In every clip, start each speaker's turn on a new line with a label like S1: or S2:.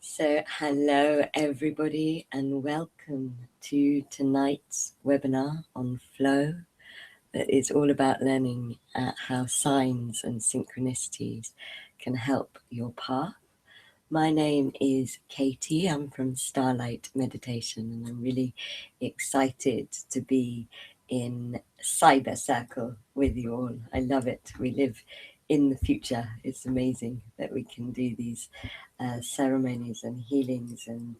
S1: So hello everybody and welcome to tonight's webinar on flow that is all about learning how signs and synchronicities can help your path. My name is Katie, I'm from Starlight Meditation and I'm really excited to be in Cyber Circle with you all. I love it. We live in the future. It's amazing that we can do these ceremonies and healings and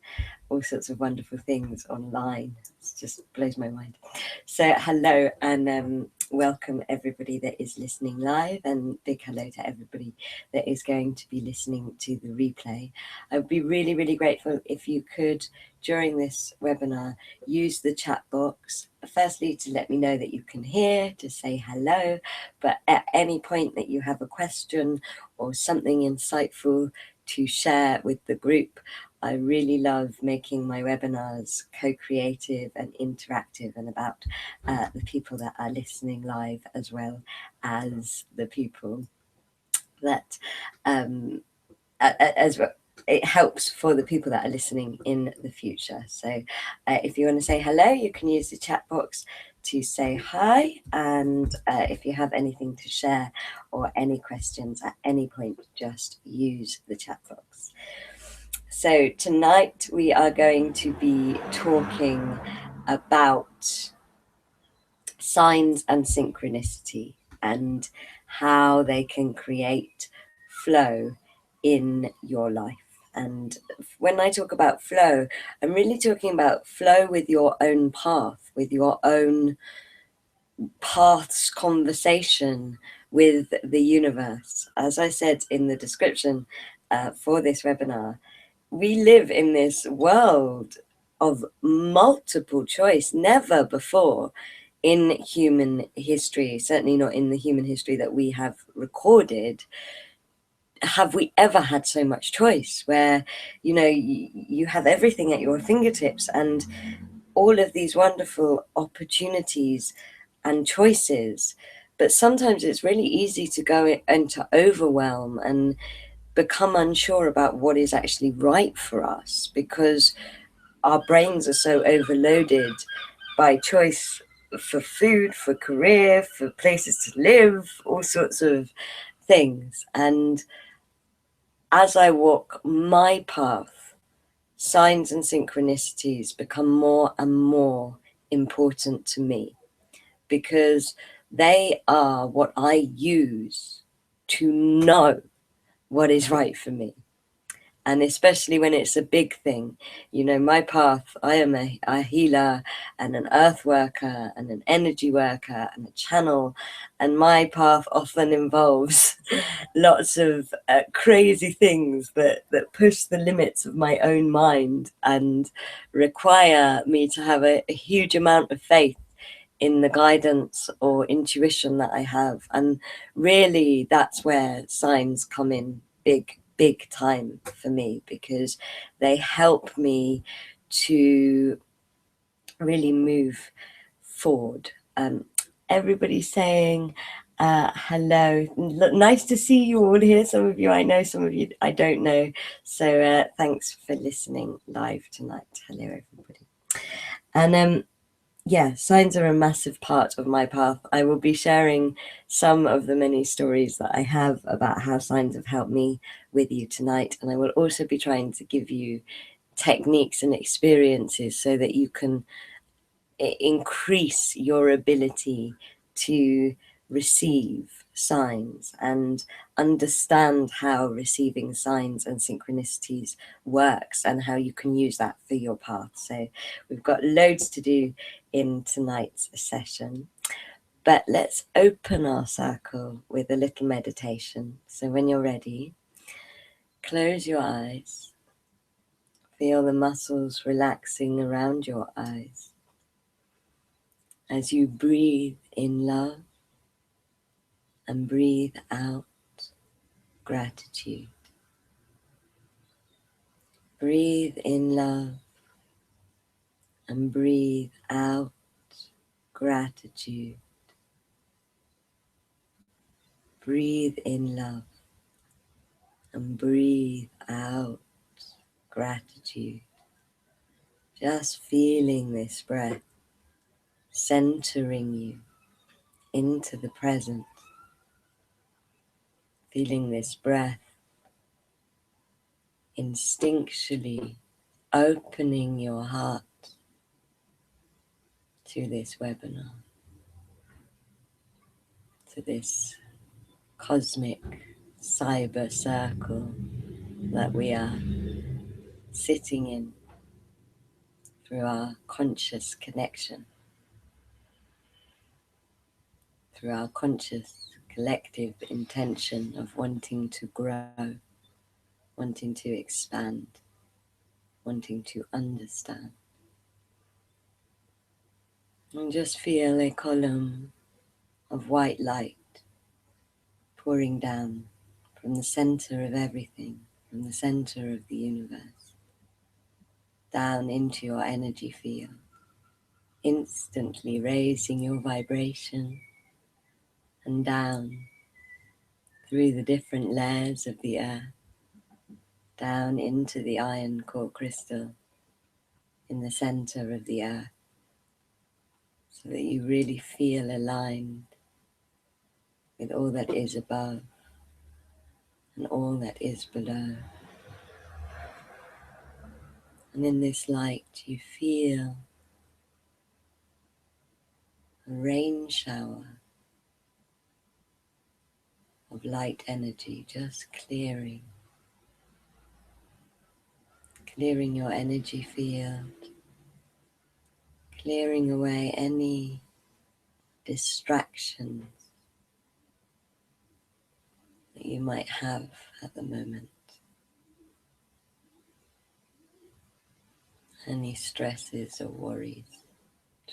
S1: all sorts of wonderful things online. It just blows my mind. So hello and welcome everybody that is listening live, and big hello to everybody that is going to be listening to the replay. I would be really, really grateful if you could, during this webinar, use the chat box, firstly to let me know that you can hear, to say hello, but at any point that you have a question or something insightful to share with the group. I really love making my webinars co-creative and interactive and about the people that are listening live as well as the people that as well. It helps for the people that are listening in the future. So if you want to say hello, you can use the chat box to say hi, and if you have anything to share or any questions at any point, just use the chat box. So tonight we are going to be talking about signs and synchronicity and how they can create flow in your life. And when I talk about flow, I'm really talking about flow with your own path, with your own path's conversation with the universe. As I said in the description for this webinar, we live in this world of multiple choice. Never before in human history, certainly not in the human history that we have recorded, have we ever had so much choice, where you have everything at your fingertips and all of these wonderful opportunities and choices. But sometimes it's really easy to go into overwhelm and become unsure about what is actually right for us, because our brains are so overloaded by choice for food, for career, for places to live, all sorts of things. And as I walk my path, signs and synchronicities become more and more important to me, because they are what I use to know what is right for me. And especially when it's a big thing, my path, I am a healer and an earth worker and an energy worker and a channel. And my path often involves lots of crazy things that push the limits of my own mind and require me to have a huge amount of faith in the guidance or intuition that I have. And really, that's where signs come in big time for me, because they help me to really move forward. Everybody's saying hello. Nice to see you all here. Some of you I know, some of you I don't know. So thanks for listening live tonight. Hello, everybody. And yeah, signs are a massive part of my path. I will be sharing some of the many stories that I have about how signs have helped me with you tonight. And I will also be trying to give you techniques and experiences so that you can increase your ability to receive signs and understand how receiving signs and synchronicities works and how you can use that for your path. So we've got loads to do in tonight's session, but let's open our circle with a little meditation. So when you're ready, close your eyes, feel the muscles relaxing around your eyes as you breathe in love and breathe out gratitude. Breathe in love and breathe out gratitude. Breathe in love and breathe out gratitude. Just feeling this breath centering you into the present. Feeling this breath instinctually opening your heart to this webinar, to this cosmic cyber circle that we are sitting in through our conscious connection, through our conscious collective intention of wanting to grow, wanting to expand, wanting to understand. And just feel a column of white light pouring down from the center of everything, from the center of the universe, down into your energy field, instantly raising your vibration and down through the different layers of the earth, down into the iron core crystal in the center of the earth, so that you really feel aligned with all that is above and all that is below. And in this light you feel a rain shower of light energy just clearing your energy field, clearing away any distractions that you might have at the moment, any stresses or worries.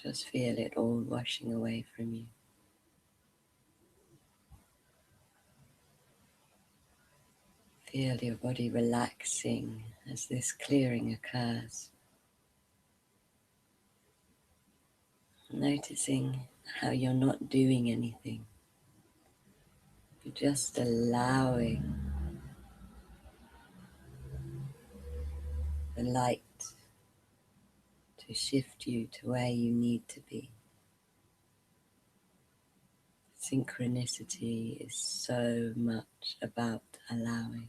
S1: Just feel it all washing away from you. Feel your body relaxing as this clearing occurs. Noticing how you're not doing anything. You're just allowing the light to shift you to where you need to be. Synchronicity is so much about allowing.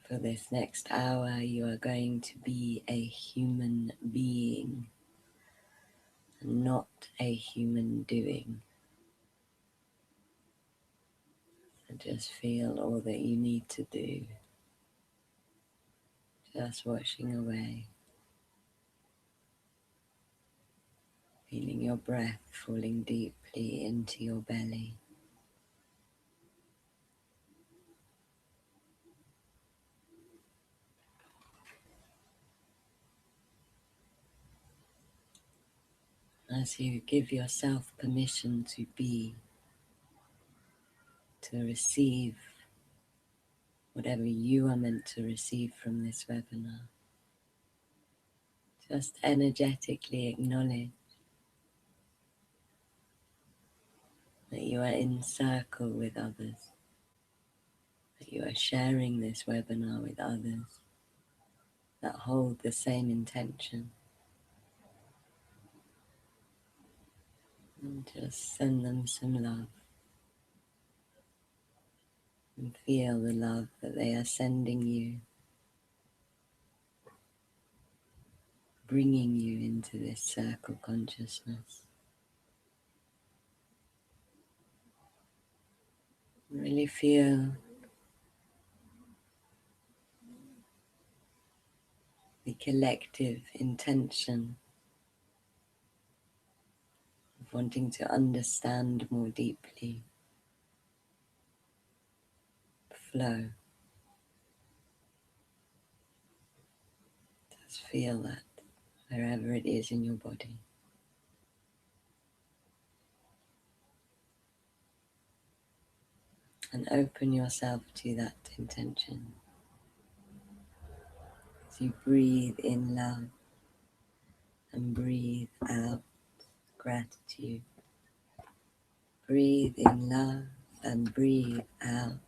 S1: For this next hour, you are going to be a human being, not a human doing. So just feel all that you need to do. Just washing away. Feeling your breath falling deeply into your belly. As you give yourself permission to be, to receive whatever you are meant to receive from this webinar. Just energetically acknowledge that you are in circle with others, that you are sharing this webinar with others that hold the same intention. And just send them some love and feel the love that they are sending you, bringing you into this circle consciousness. Really feel the collective intention of wanting to understand more deeply flow. Just feel that wherever it is in your body. And open yourself to that intention. As you breathe in love and breathe out gratitude. Breathe in love and breathe out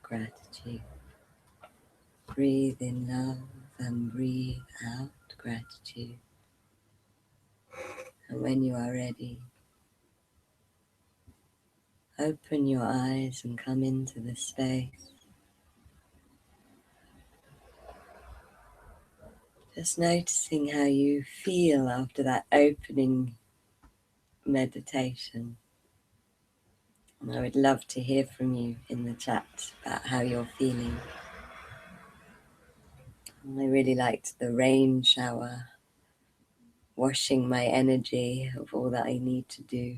S1: gratitude. Breathe in love and breathe out gratitude. And when you are ready, open your eyes and come into the space. Just noticing how you feel after that opening meditation. And I would love to hear from you in the chat about how you're feeling. I really liked the rain shower, washing my energy of all that I need to do.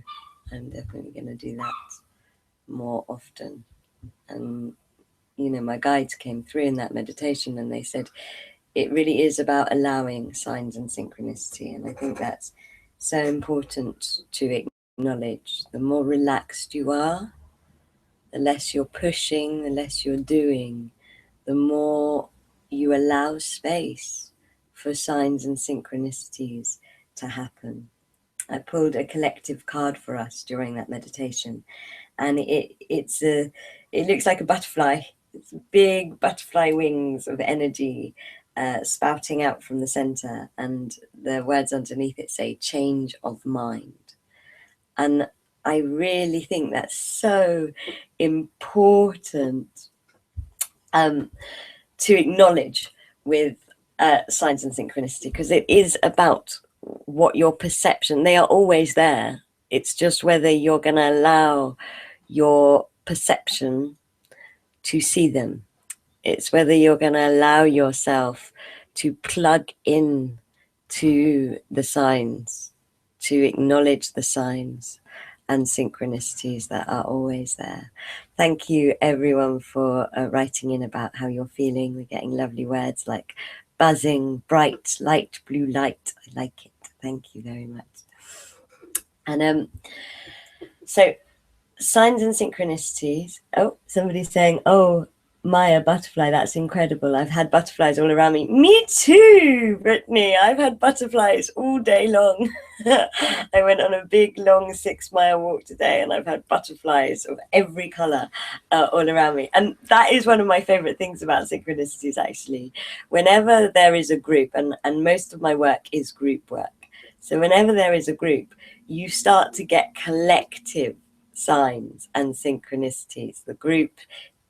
S1: I'm definitely going to do that more often. And, you know, my guides came through in that meditation and they said, it really is about allowing signs and synchronicity. And I think that's so important to acknowledge. The more relaxed you are, the less you're pushing, the less you're doing, the more you allow space for signs and synchronicities to happen. I pulled a collective card for us during that meditation, and it looks like a butterfly. It's big butterfly wings of energy spouting out from the center, and the words underneath it say change of mind. And I really think that's so important to acknowledge with signs and synchronicity, because it is about what your perception, they are always there. It's just whether you're going to allow your perception to see them. It's whether you're going to allow yourself to plug in to the signs, to acknowledge the signs and synchronicities that are always there. Thank you everyone for writing in about how you're feeling. We're getting lovely words like buzzing, bright, light, blue light. I like it. Thank you very much. And so signs and synchronicities. Oh, somebody's saying, oh, Maya, butterfly, that's incredible. I've had butterflies all around me. Me too, Brittany. I've had butterflies all day long. I went on a big, long 6-mile walk today, and I've had butterflies of every color all around me. And that is one of my favorite things about synchronicities, actually. Whenever there is a group, and most of my work is group work. So whenever there is a group, you start to get collective signs and synchronicities. The group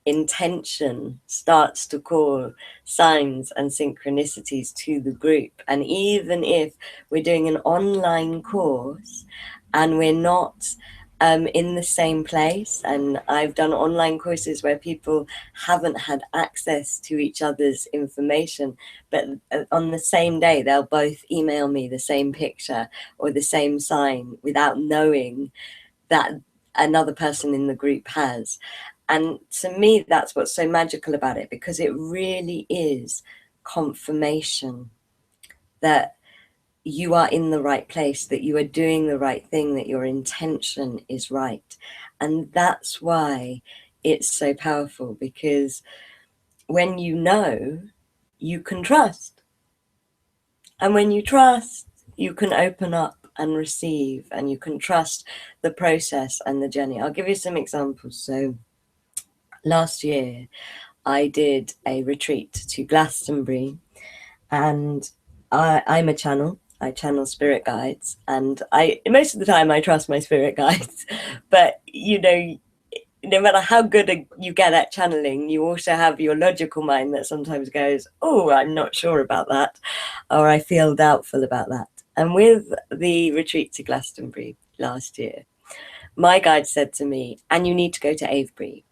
S1: intention starts to call signs and synchronicities to the group. And even if we're doing an online course and we're not in the same place, and I've done online courses where people haven't had access to each other's information, but on the same day they'll both email me the same picture or the same sign without knowing that another person in the group has. And to me, that's what's so magical about it, because it really is confirmation that you are in the right place, that you are doing the right thing, that your intention is right. And that's why it's so powerful, because when you know, you can trust. And when you trust, you can open up and receive, and you can trust the process and the journey. I'll give you some examples. So last year, I did a retreat to Glastonbury, and I'm a channel. I channel spirit guides, and most of the time I trust my spirit guides. But you know, no matter how good you get at channeling, you also have your logical mind that sometimes goes, "Oh, I'm not sure about that," or "I feel doubtful about that." And with the retreat to Glastonbury last year, my guide said to me, "And you need to go to Avebury."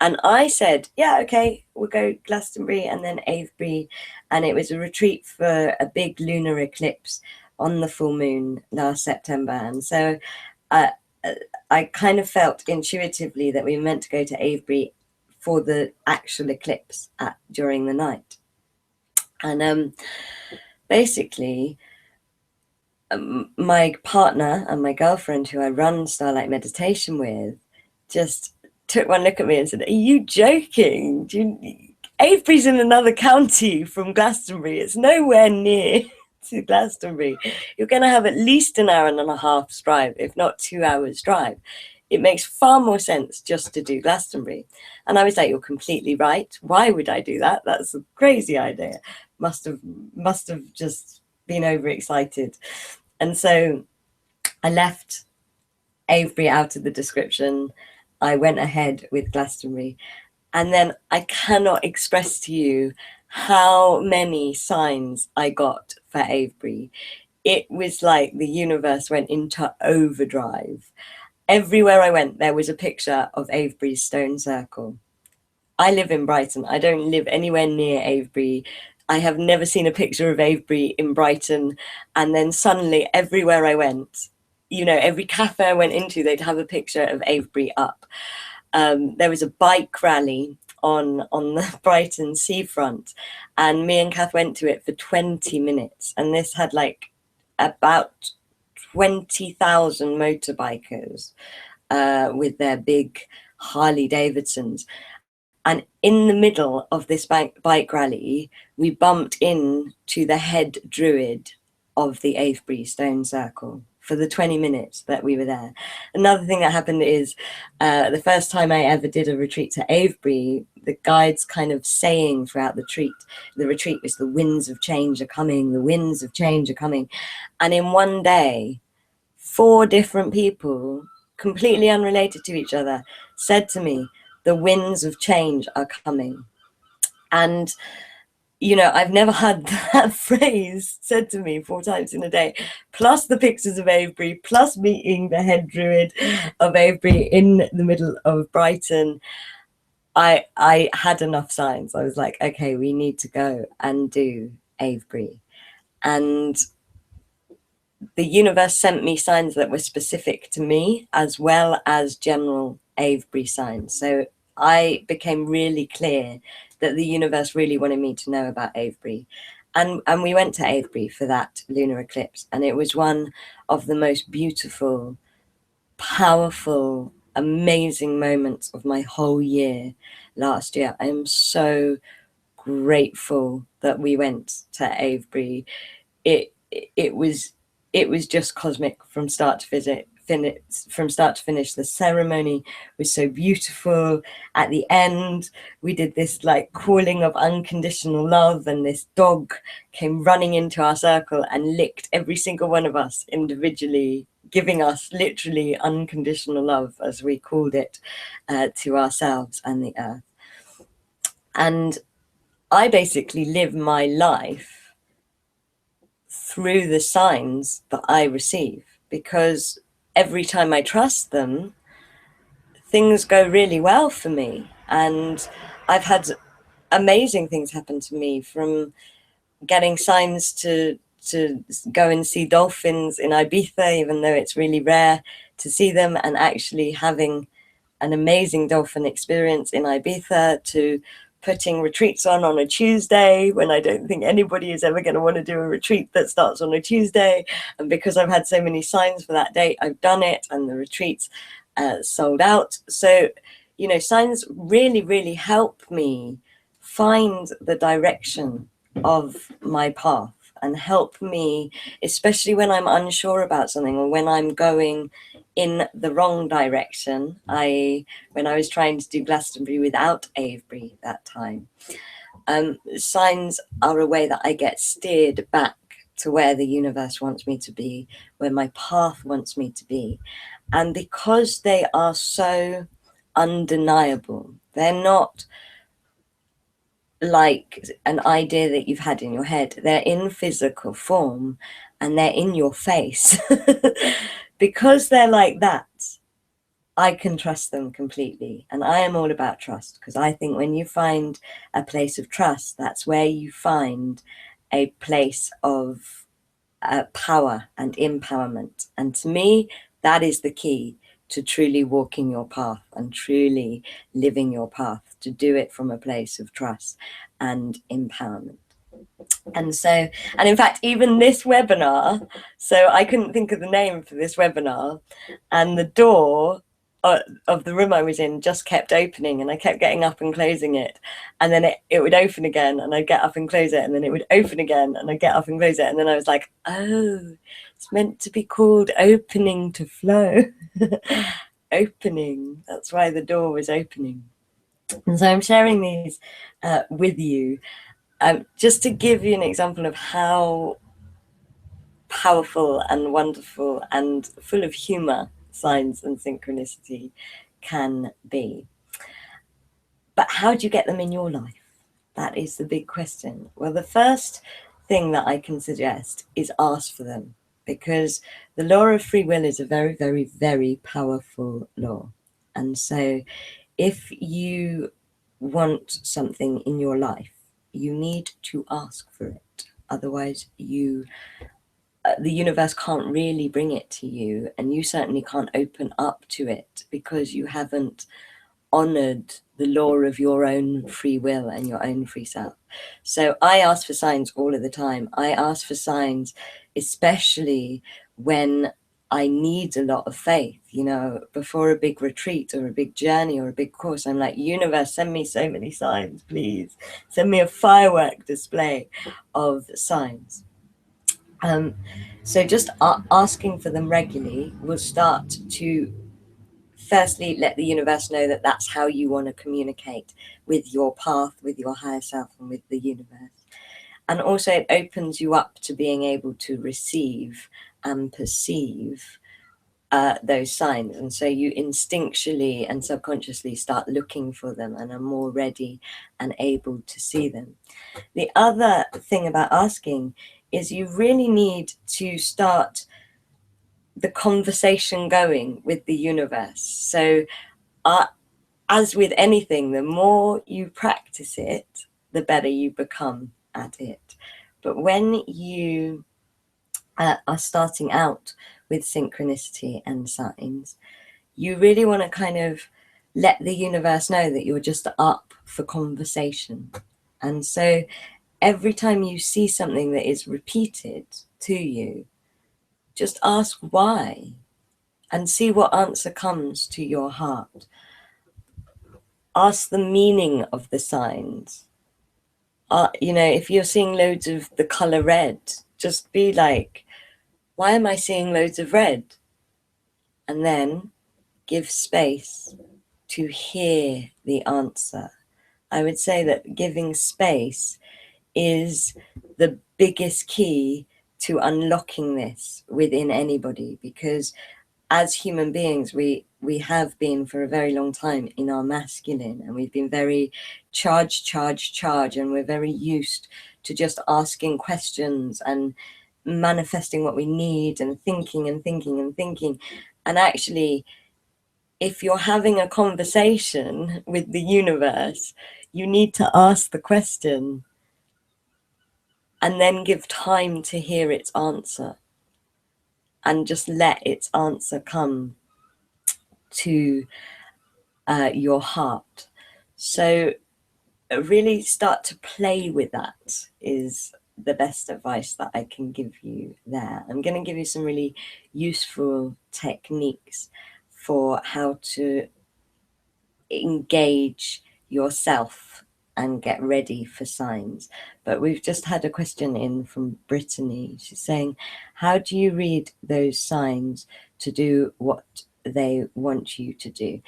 S1: And I said, yeah, okay, we'll go Glastonbury and then Avebury. And it was a retreat for a big lunar eclipse on the full moon last September. And so I kind of felt intuitively that we were meant to go to Avebury for the actual eclipse during the night. And basically, my partner and my girlfriend, who I run Starlight Meditation with, just took one look at me and said, "Are you joking? Avebury's in another county from Glastonbury. It's nowhere near to Glastonbury. You're going to have at least an hour and a half drive, if not 2 hours drive. it makes far more sense just to do Glastonbury. And I was like, you're completely right. Why would I do that? That's a crazy idea. Must have just been overexcited. And so I left Avebury out of the description. I went ahead with Glastonbury. And then I cannot express to you how many signs I got for Avebury. It was like the universe went into overdrive. Everywhere I went, there was a picture of Avebury's stone circle. I live in Brighton. I don't live anywhere near Avebury. I have never seen a picture of Avebury in Brighton. And then suddenly, everywhere I went, you know, every cafe I went into, they'd have a picture of Avebury up. There was a bike rally on the Brighton seafront, and me and Kath went to it for 20 minutes. And this had like about 20,000 motorbikers with their big Harley Davidsons. And in the middle of this bike rally, we bumped into the head druid of the Avebury Stone Circle for the 20 minutes that we were there. Another thing that happened is the first time I ever did a retreat to Avebury, the guides kind of saying throughout the retreat was, the winds of change are coming, the winds of change are coming. And in one day, 4 different people, completely unrelated to each other, said to me, the winds of change are coming. And you know, I've never had that phrase said to me 4 times in a day, plus the pictures of Avebury, plus meeting the head druid of Avebury in the middle of Brighton. I had enough signs. I was like, okay, we need to go and do Avebury. And the universe sent me signs that were specific to me, as well as general Avebury signs. So I became really clear that the universe really wanted me to know about Avebury. And we went to Avebury for that lunar eclipse. And it was one of the most beautiful, powerful, amazing moments of my whole year last year. I am so grateful that we went to Avebury. It was just cosmic from start to finish. The ceremony was so beautiful. At the end, we did this like calling of unconditional love, and this dog came running into our circle and licked every single one of us individually, giving us literally unconditional love, as we called it, to ourselves and the earth. And I basically live my life through the signs that I receive, because every time I trust them, things go really well for me. And I've had amazing things happen to me, from getting signs to go and see dolphins in Ibiza, even though it's really rare to see them, and actually having an amazing dolphin experience in Ibiza, to putting retreats on a Tuesday when I don't think anybody is ever going to want to do a retreat that starts on a Tuesday. And because I've had so many signs for that date, I've done it, and the retreats sold out. So, you know, signs really, really help me find the direction of my path, and help me, especially when I'm unsure about something, or when I'm going in the wrong direction. When I was trying to do Glastonbury without Avebury that time, signs are a way that I get steered back to where the universe wants me to be, where my path wants me to be. And because they are so undeniable, they're not like an idea that you've had in your head. They're in physical form, and they're in your face. Because they're like that, I can trust them completely. And I am all about trust, because I think when you find a place of trust, that's where you find a place of power and empowerment. And to me, that is the key to truly walking your path and truly living your path, to do it from a place of trust and empowerment. And so, and in fact, even this webinar, so I couldn't think of the name for this webinar, and the door of the room I was in just kept opening, and I kept getting up and closing it, and then it would open again, and I'd get up and close it, and then it would open again, and I'd get up and close it, and then I was like, oh, it's meant to be called opening to flow. opening. That's why the door was opening. And so I'm sharing these with you just to give you an example of how powerful and wonderful and full of humor signs and synchronicity can be. But how do you get them in your life? That is the big question. Well, the first thing that I can suggest is ask for them, because the law of free will is a very, very, very powerful law. And so if you want something in your life, you need to ask for it. Otherwise, the universe can't really bring it to you, and you certainly can't open up to it because you haven't honored the law of your own free will and your own free self. So I ask for signs all of the time. I ask for signs, especially when I need a lot of faith, before a big retreat or a big journey or a big course. I'm like, universe, send me so many signs, please. Send me a firework display of signs. So just asking for them regularly will start to firstly let the universe know that that's how you want to communicate with your path, with your higher self, and with the universe. And also it opens you up to being able to receive and perceive those signs. And so you instinctually and subconsciously start looking for them and are more ready and able to see them. The other thing about asking is you really need to start the conversation going with the universe. So as with anything, the more you practice it, the better you become at it. But when you are starting out with synchronicity and signs, you really want to kind of let the universe know that you're just up for conversation. And so every time you see something that is repeated to you, just ask why and see what answer comes to your heart. Ask the meaning of the signs. If you're seeing loads of the color red, just be like, why am I seeing loads of red? And then give space to hear the answer. I would say that giving space is the biggest key to unlocking this within anybody, because as human beings, we have been for a very long time in our masculine, and we've been very charge, and we're very used to just asking questions and manifesting what we need and thinking. And actually, if you're having a conversation with the universe, you need to ask the question and then give time to hear its answer and just let its answer come to your heart. So really start to play with that is the best advice that I can give you there. I'm going to give you some really useful techniques for how to engage yourself and get ready for signs. But we've just had a question in from Brittany. She's saying, how do you read those signs to do what they want you to do?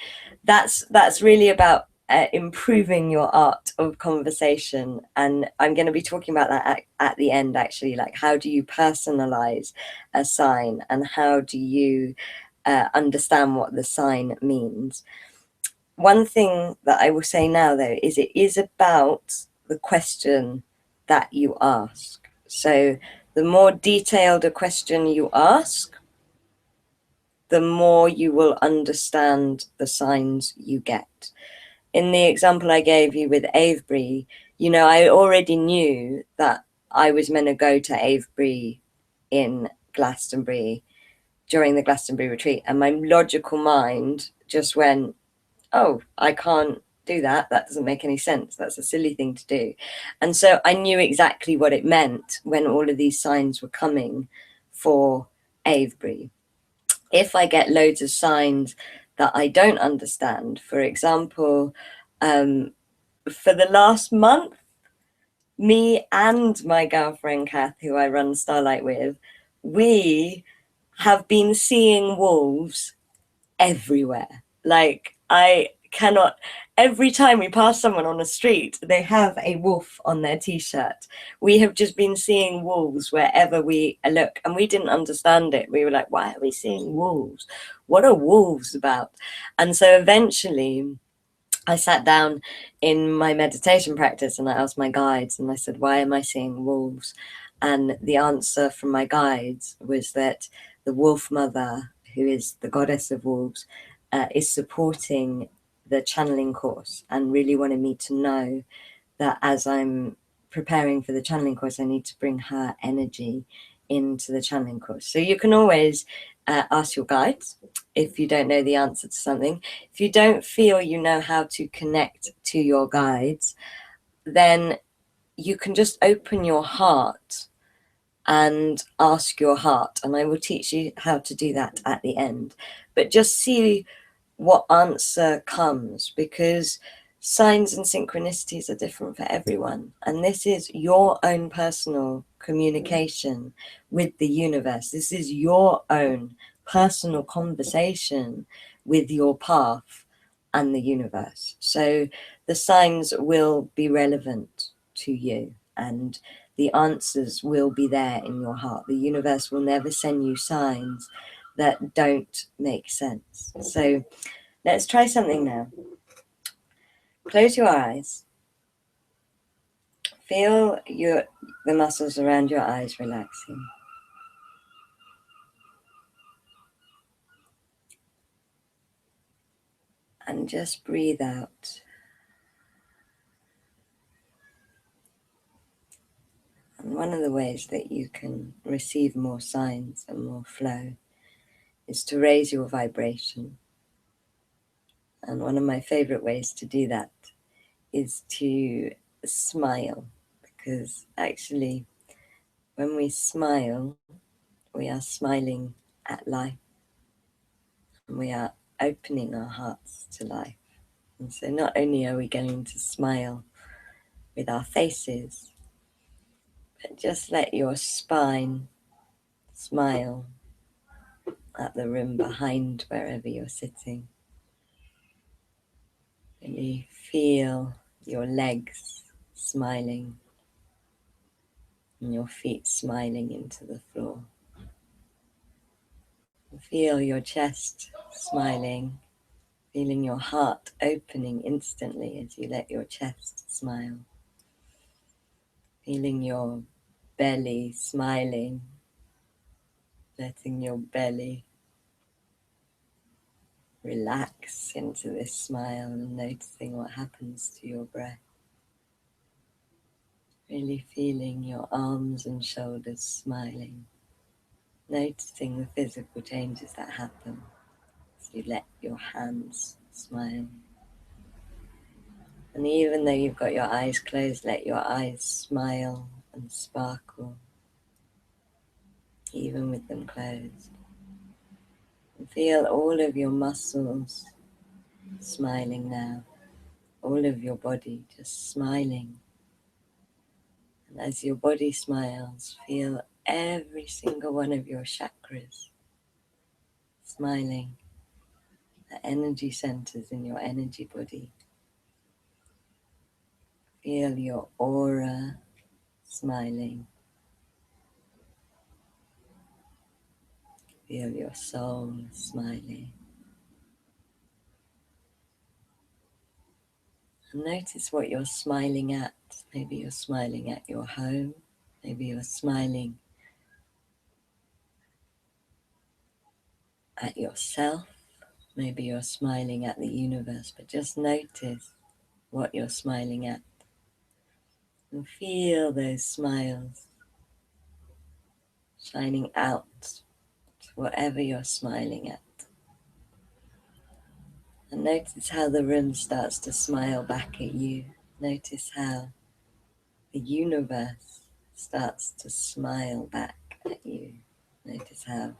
S1: That's really about improving your art of conversation. And I'm going to be talking about that at the end, actually, like how do you personalize a sign and how do you understand what the sign means. One thing that I will say now, though, is it is about the question that you ask. So the more detailed a question you ask, the more you will understand the signs you get. In the example I gave you with Avebury, I already knew that I was meant to go to Avebury in Glastonbury during the Glastonbury retreat. And my logical mind just went, oh, I can't do that. That doesn't make any sense. That's a silly thing to do. And so I knew exactly what it meant when all of these signs were coming for Avebury. If I get loads of signs that I don't understand, for example, for the last month, me and my girlfriend Kath, who I run Starlight with, we have been seeing wolves everywhere. Like, I cannot, every time we pass someone on the street, they have a wolf on their t-shirt. We have just been seeing wolves wherever we look, and we didn't understand it. We were like, why are we seeing wolves? What are wolves about? And so eventually I sat down in my meditation practice and I asked my guides, and I said, why am I seeing wolves? And the answer from my guides was that the wolf mother, who is the goddess of wolves, is supporting the channeling course, and really wanted me to know that as I'm preparing for the channeling course, I need to bring her energy into the channeling course. So you can always ask your guides if you don't know the answer to something. If you don't feel you know how to connect to your guides, then you can just open your heart and ask your heart. And I will teach you how to do that at the end. But just see what answer comes, because signs and synchronicities are different for everyone. And this is your own personal communication with the universe. This is your own personal conversation with your path and the universe. So the signs will be relevant to you, and the answers will be there in your heart. The universe will never send you signs that don't make sense. So let's try something now. Close your eyes. Feel the muscles around your eyes relaxing. And just breathe out. And one of the ways that you can receive more signs and more flow is to raise your vibration. And one of my favorite ways to do that is to smile, because actually when we smile, we are smiling at life, and we are opening our hearts to life. And so not only are we going to smile with our faces, but just let your spine smile at the room behind wherever you're sitting. Really feel your legs smiling and your feet smiling into the floor. Feel your chest smiling, feeling your heart opening instantly as you let your chest smile. Feeling your belly smiling, letting your belly relax into this smile and noticing what happens to your breath. Really feeling your arms and shoulders smiling, noticing the physical changes that happen as you let your hands smile. And even though you've got your eyes closed, let your eyes smile and sparkle, even with them closed. And feel all of your muscles smiling now, all of your body just smiling. And as your body smiles, feel every single one of your chakras smiling, the energy centers in your energy body. Feel your aura smiling. Feel your soul smiling. And notice what you're smiling at. Maybe you're smiling at your home. Maybe you're smiling at yourself. Maybe you're smiling at the universe, but just notice what you're smiling at. And feel those smiles shining out to whatever you're smiling at. And notice how the room starts to smile back at you. Notice how the universe starts to smile back at you. Notice how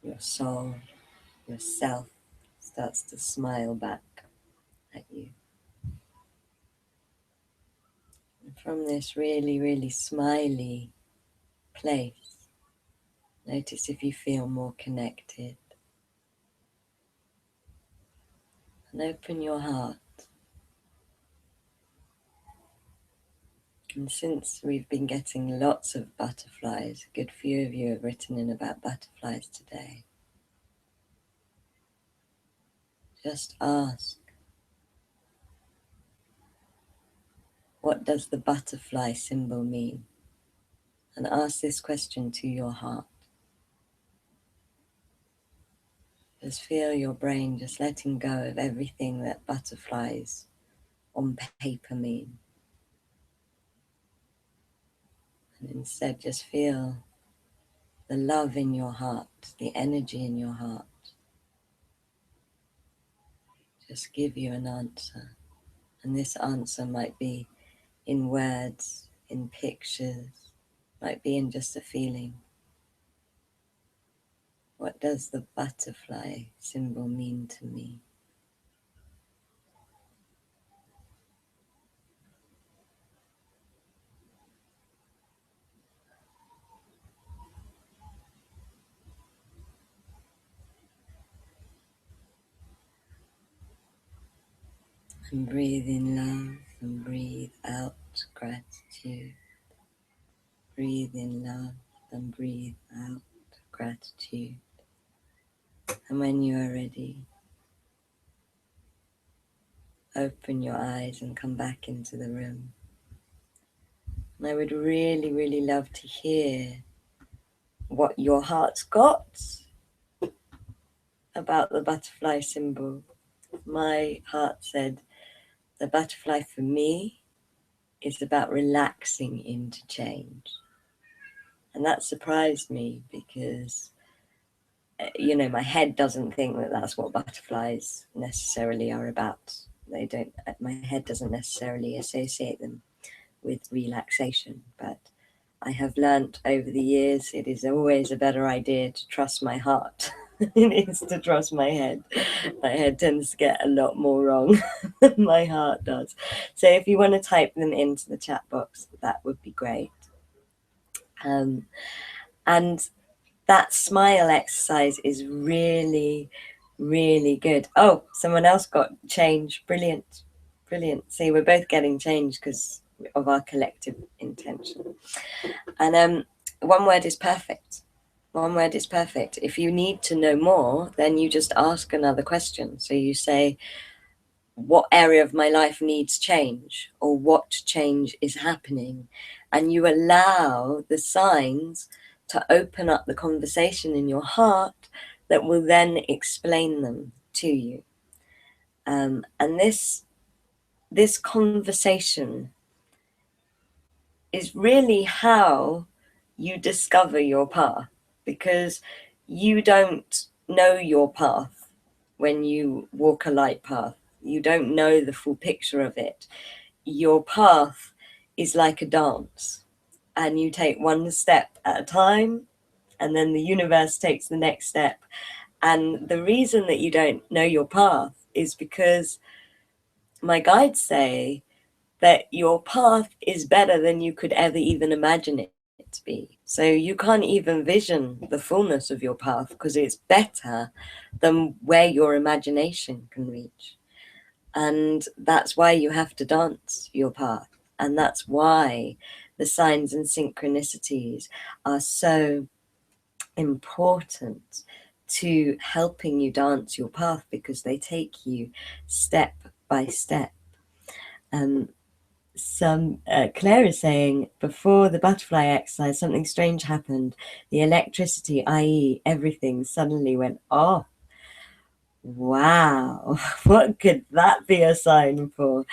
S1: your soul, yourself, starts to smile back at you. And from this really, really smiley place, notice if you feel more connected, and open your heart. And since we've been getting lots of butterflies, a good few of you have written in about butterflies today. Just ask, what does the butterfly symbol mean? And ask this question to your heart. Just feel your brain just letting go of everything that butterflies on paper mean. And instead just feel the love in your heart, the energy in your heart. Just give you an answer. And this answer might be in words, in pictures, might be in just a feeling. What does the butterfly symbol mean to me? And breathe in love and breathe out gratitude. Breathe in love and breathe out gratitude. And when you are ready, open your eyes and come back into the room. And I would really, really love to hear what your heart's got about the butterfly symbol. My heart said the butterfly for me is about relaxing into change. And that surprised me because, you know, my head doesn't think that that's what butterflies necessarily are about. They don't, my head doesn't necessarily associate them with relaxation, but I have learnt over the years it is always a better idea to trust my heart than it is to trust my head. My head tends to get a lot more wrong than my heart does. So if you want to type them into the chat box, that would be great. And that smile exercise is really, really good. Oh, someone else got change. Brilliant. Brilliant. See, we're both getting change because of our collective intention. And one word is perfect. One word is perfect. If you need to know more, then you just ask another question. So you say, what area of my life needs change, or what change is happening? And you allow the signs to open up the conversation in your heart that will then explain them to you. And this conversation is really how you discover your path, because you don't know your path when you walk a light path. You don't know the full picture of it. Your path is like a dance, and you take one step at a time, and then the universe takes the next step. And the reason that you don't know your path is because my guides say that your path is better than you could ever even imagine it to be. So you can't even vision the fullness of your path because it's better than where your imagination can reach. And that's why you have to dance your path. And that's why the signs and synchronicities are so important to helping you dance your path, because they take you step by step. Claire is saying, before the butterfly exercise, something strange happened. The electricity, i.e. everything, suddenly went off. Wow, what could that be a sign for?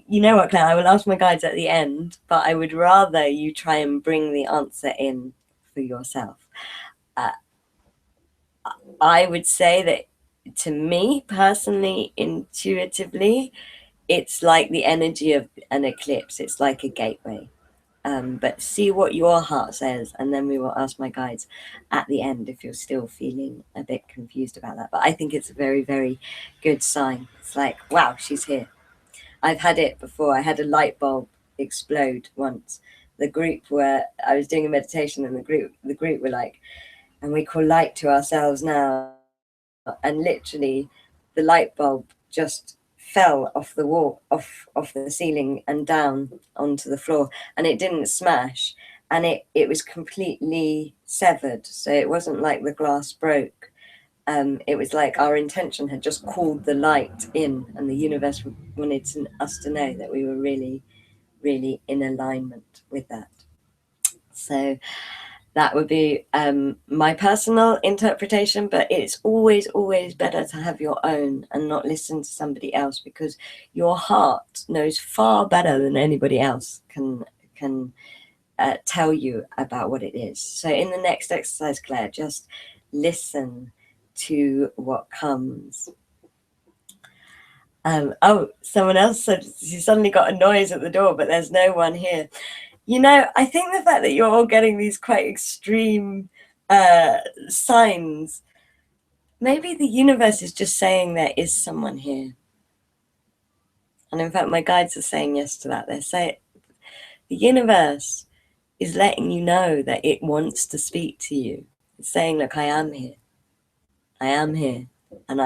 S1: You know what, Claire, I will ask my guides at the end, but I would rather you try and bring the answer in for yourself. I would say that, to me personally, intuitively, it's like the energy of an eclipse. It's like a gateway. But see what your heart says, and then we will ask my guides at the end if you're still feeling a bit confused about that. But I think it's a very, very good sign. It's like, wow, she's here. I've had it before. I had a light bulb explode once. The group I was doing a meditation, and the group were like, and we call light to ourselves now. And literally the light bulb just fell off the wall, off the ceiling and down onto the floor, and it didn't smash, and it was completely severed. So it wasn't like the glass broke. It was like our intention had just called the light in, and the universe wanted us to know that we were really, really in alignment with that. So that would be my personal interpretation, but it's always, always better to have your own and not listen to somebody else, because your heart knows far better than anybody else can tell you about what it is. So in the next exercise, Claire, just listen to what comes. Oh, someone else said she suddenly got a noise at the door, but there's no one here. You know, I think the fact that you're all getting these quite extreme signs, maybe the universe is just saying there is someone here. And in fact, my guides are saying yes to that. They're saying the universe is letting you know that it wants to speak to you. It's saying, look, I am here. I am here. And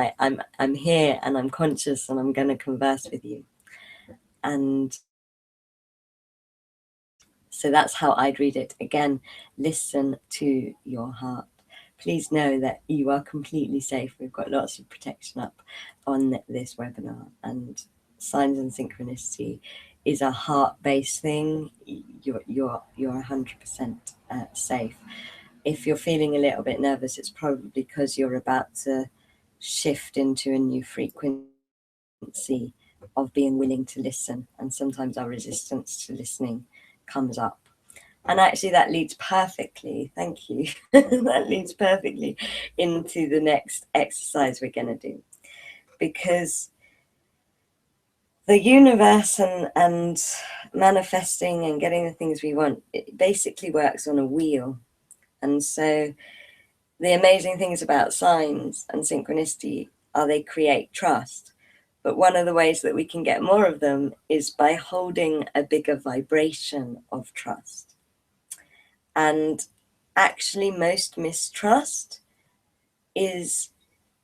S1: I'm here, and I'm conscious, and I'm going to converse with you. And so that's how I'd read it. Again, listen to your heart. Please know that you are completely safe. We've got lots of protection up on this webinar, and signs and synchronicity is a heart-based thing. You're 100% safe. If you're feeling a little bit nervous, it's probably because you're about to shift into a new frequency of being willing to listen, and sometimes our resistance to listening comes up. And actually that leads perfectly, thank you, that leads perfectly into the next exercise we're going to do, because the universe and manifesting and getting the things we want, it basically works on a wheel. And so the amazing things about signs and synchronicity are they create trust. But one of the ways that we can get more of them is by holding a bigger vibration of trust. And actually, most mistrust is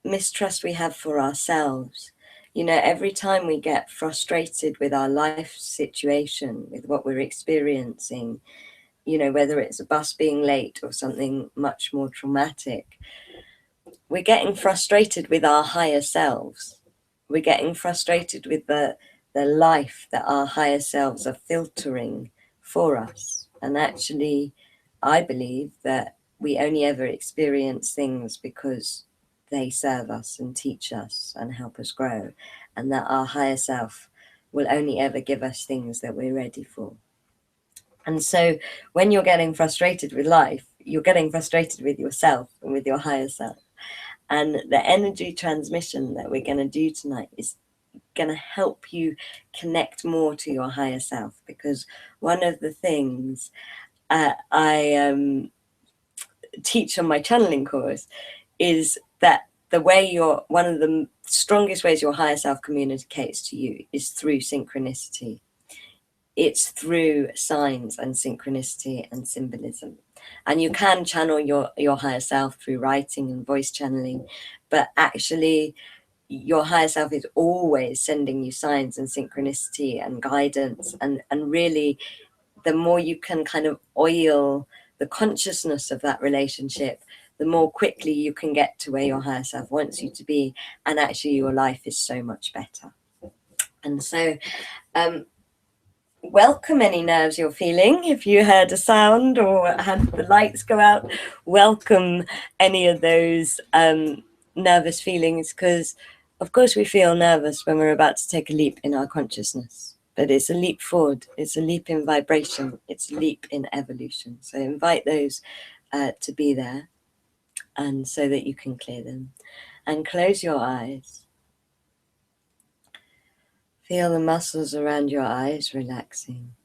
S1: mistrust we have for ourselves. You know, every time we get frustrated with our life situation, with what we're experiencing, you know, whether it's a bus being late or something much more traumatic, we're getting frustrated with our higher selves. We're getting frustrated with the life that our higher selves are filtering for us. And actually, I believe that we only ever experience things because they serve us and teach us and help us grow, and that our higher self will only ever give us things that we're ready for. And so when you're getting frustrated with life, you're getting frustrated with yourself and with your higher self. And the energy transmission that we're going to do tonight is going to help you connect more to your higher self, because one of the things I teach on my channeling course is that one of the strongest ways your higher self communicates to you is through synchronicity. It's through signs and synchronicity and symbolism. And you can channel your higher self through writing and voice channeling, but actually your higher self is always sending you signs and synchronicity and guidance. And really, the more you can kind of oil the consciousness of that relationship, the more quickly you can get to where your higher self wants you to be. And actually your life is so much better. And so welcome any nerves you're feeling. If you heard a sound or had the lights go out, welcome any of those nervous feelings, because of course we feel nervous when we're about to take a leap in our consciousness, but it's a leap forward, it's a leap in vibration, it's a leap in evolution. So invite those to be there, and so that you can clear them. And close your eyes. Feel the muscles around your eyes relaxing.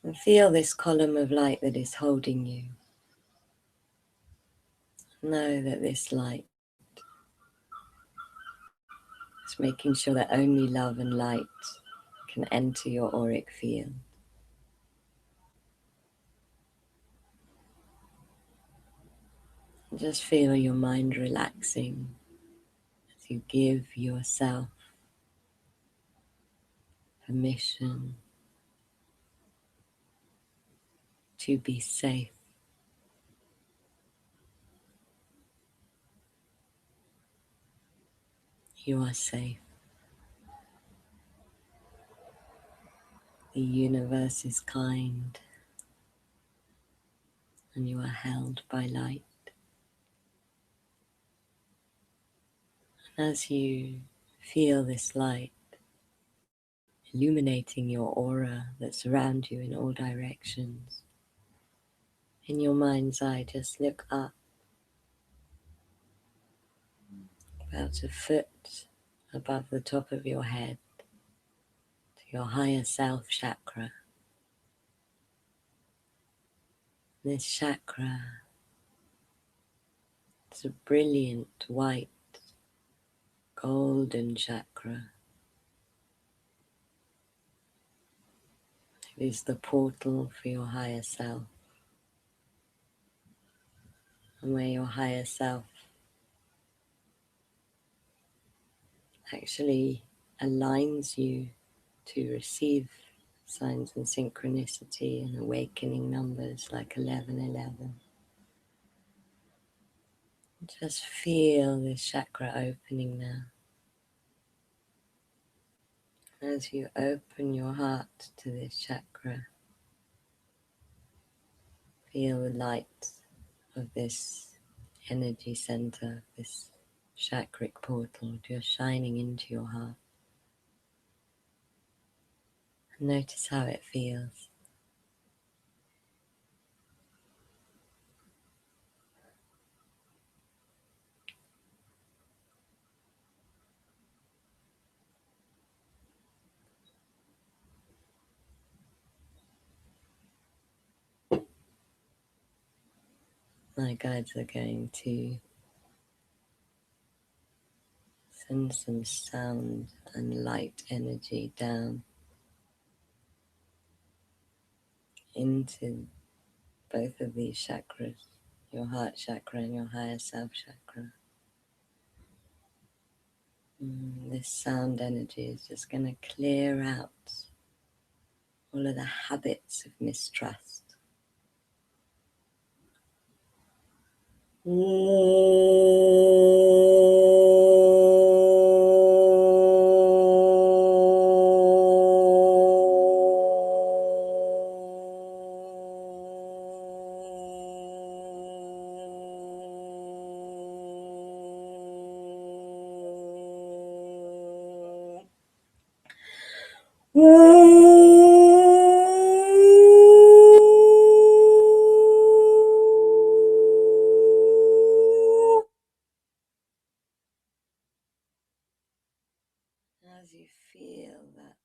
S1: And feel this column of light that is holding you. Know that this light is making sure that only love and light can enter your auric field. Just feel your mind relaxing as you give yourself permission to be safe. You are safe. The universe is kind, and you are held by light. And as you feel this light illuminating your aura that surrounds you in all directions, in your mind's eye, just look up about a foot above the top of your head to your higher self chakra. This chakra is a brilliant white golden chakra. It is the portal for your higher self, and where your higher self actually aligns you to receive signs and synchronicity and awakening numbers like 1111. Just feel this chakra opening now. As you open your heart to this chakra, feel the light of this energy center, this chakric portal just shining into your heart. And notice how it feels. My guides are going to send some sound and light energy down into both of these chakras, your heart chakra and your higher self chakra. This sound energy is just going to clear out all of the habits of mistrust. As you feel that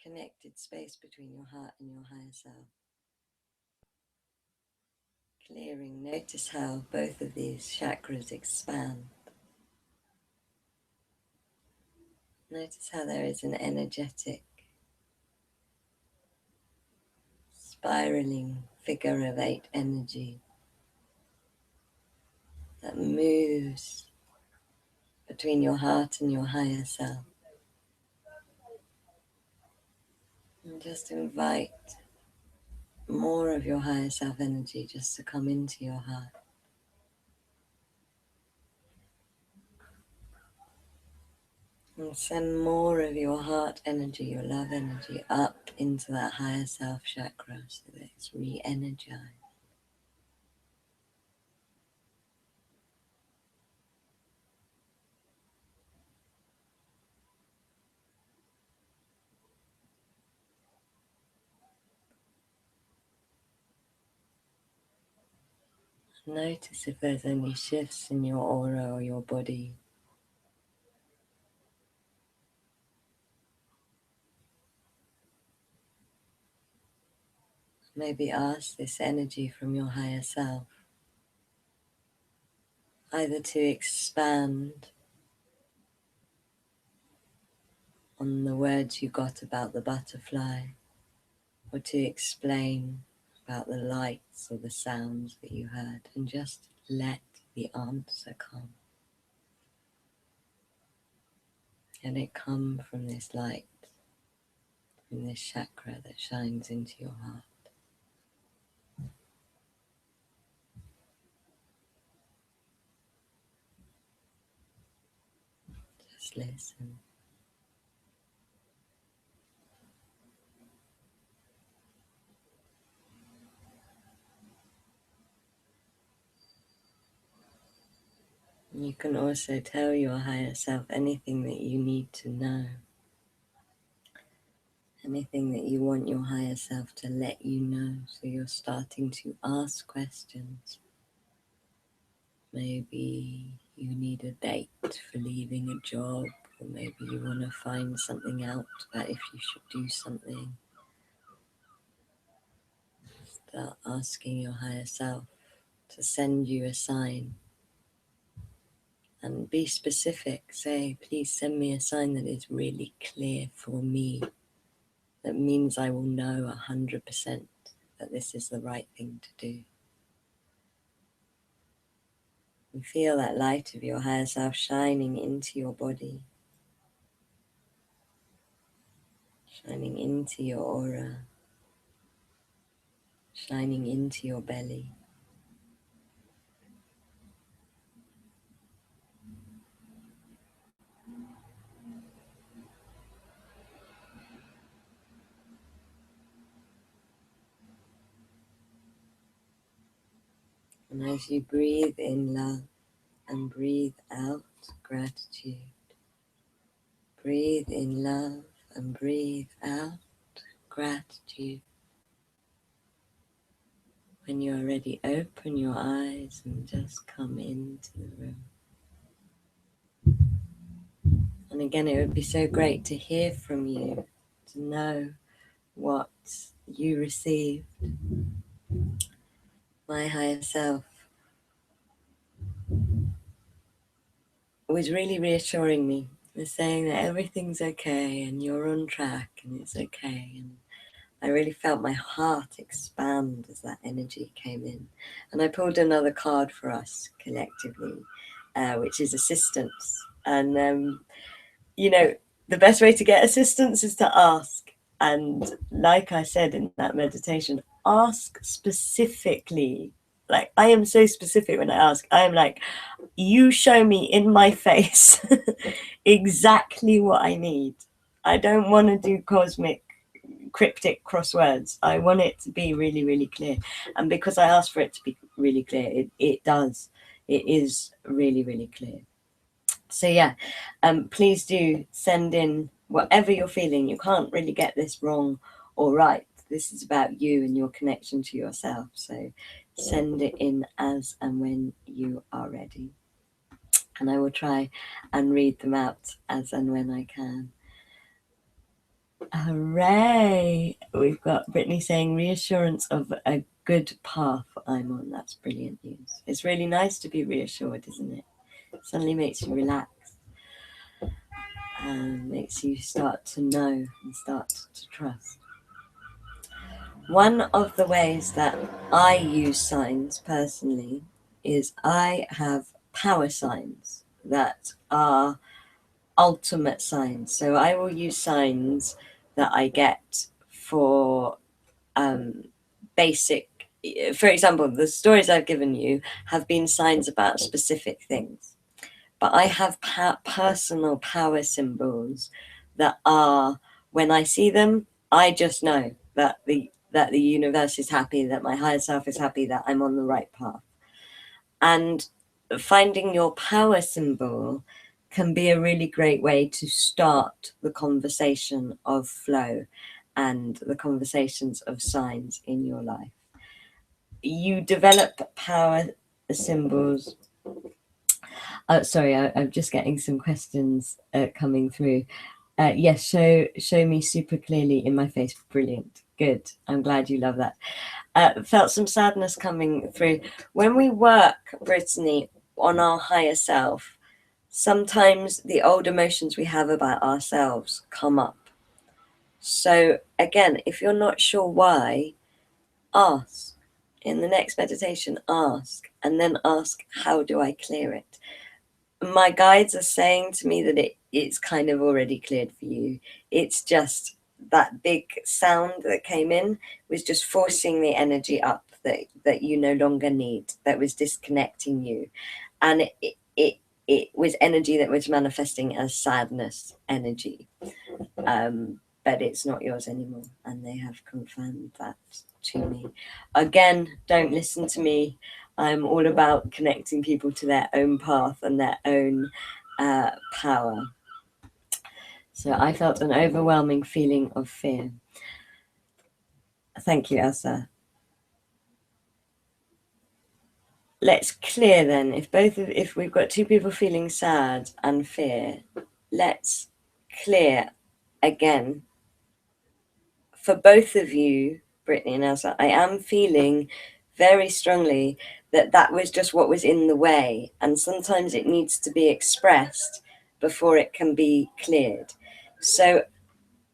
S1: connected space between your heart and your higher self clearing, notice how both of these chakras expand. Notice how there is an energetic spiraling figure of 8 energy that moves between your heart and your higher self. And just invite more of your higher self energy just to come into your heart. And send more of your heart energy, your love energy, up into that higher self chakra so that it's re-energized. Notice if there's any shifts in your aura or your body. Maybe ask this energy from your higher self either to expand on the words you got about the butterfly, or to explain about the lights or the sounds that you heard, and just let the answer come. And it come from this light, from this chakra that shines into your heart. Just listen. You can also tell your higher self anything that you need to know. Anything that you want your higher self to let you know. So you're starting to ask questions. Maybe you need a date for leaving a job, or maybe you want to find something out about if you should do something. Start asking your higher self to send you a sign. And be specific. Say, please send me a sign that is really clear for me. That means I will know 100% that this is the right thing to do. And feel that light of your higher self shining into your body, shining into your aura, shining into your belly. And as you breathe in love and breathe out gratitude, breathe in love and breathe out gratitude. When you're ready, open your eyes and just come into the room. And again, it would be so great to hear from you, to know what you received. My higher self was really reassuring me, was saying that everything's okay and you're on track and it's okay. And I really felt my heart expand as that energy came in. And I pulled another card for us collectively, which is assistance. And, you know, the best way to get assistance is to ask. And like I said in that meditation, ask specifically. Like, I am so specific when I ask. I am like, you show me in my face exactly what I need. I don't want to do cosmic cryptic crosswords. I want it to be really, really clear. And because I asked for it to be really clear, it does. It is really, really clear. So yeah, please do send in whatever you're feeling. You can't really get this wrong or right. This is about you and your connection to yourself. So send it in as and when you are ready. And I will try and read them out as and when I can. Hooray! We've got Brittany saying reassurance of a good path I'm on. That's brilliant news. It's really nice to be reassured, isn't it? It suddenly makes you relax and makes you start to know and start to trust. One of the ways that I use signs personally is I have power signs that are ultimate signs. So I will use signs that I get for basic, for example, the stories I've given you have been signs about specific things, but I have personal power symbols that are, when I see them, I just know that the universe is happy, that my higher self is happy, that I'm on the right path. And finding your power symbol can be a really great way to start the conversation of flow and the conversations of signs in your life. You develop power symbols. Sorry, I'm just getting some questions coming through. Yes, show me super clearly in my face. Brilliant. Good. I'm glad you love that. Felt some sadness coming through. When we work, Brittany, on our higher self, sometimes the old emotions we have about ourselves come up. So again, if you're not sure why, ask. In the next meditation, ask, and then ask, how do I clear it? My guides are saying to me that it's kind of already cleared for you. It's just that big sound that came in was just forcing the energy up that you no longer need, that was disconnecting you. And it was energy that was manifesting as sadness energy. But it's not yours anymore. And they have confirmed that to me. Again, don't listen to me. I'm all about connecting people to their own path and their own power. So I felt an overwhelming feeling of fear. Thank you, Elsa. Let's clear then. If we've got two people feeling sad and fear, let's clear again. For both of you, Brittany and Elsa, I am feeling very strongly that was just what was in the way. And sometimes it needs to be expressed before it can be cleared. So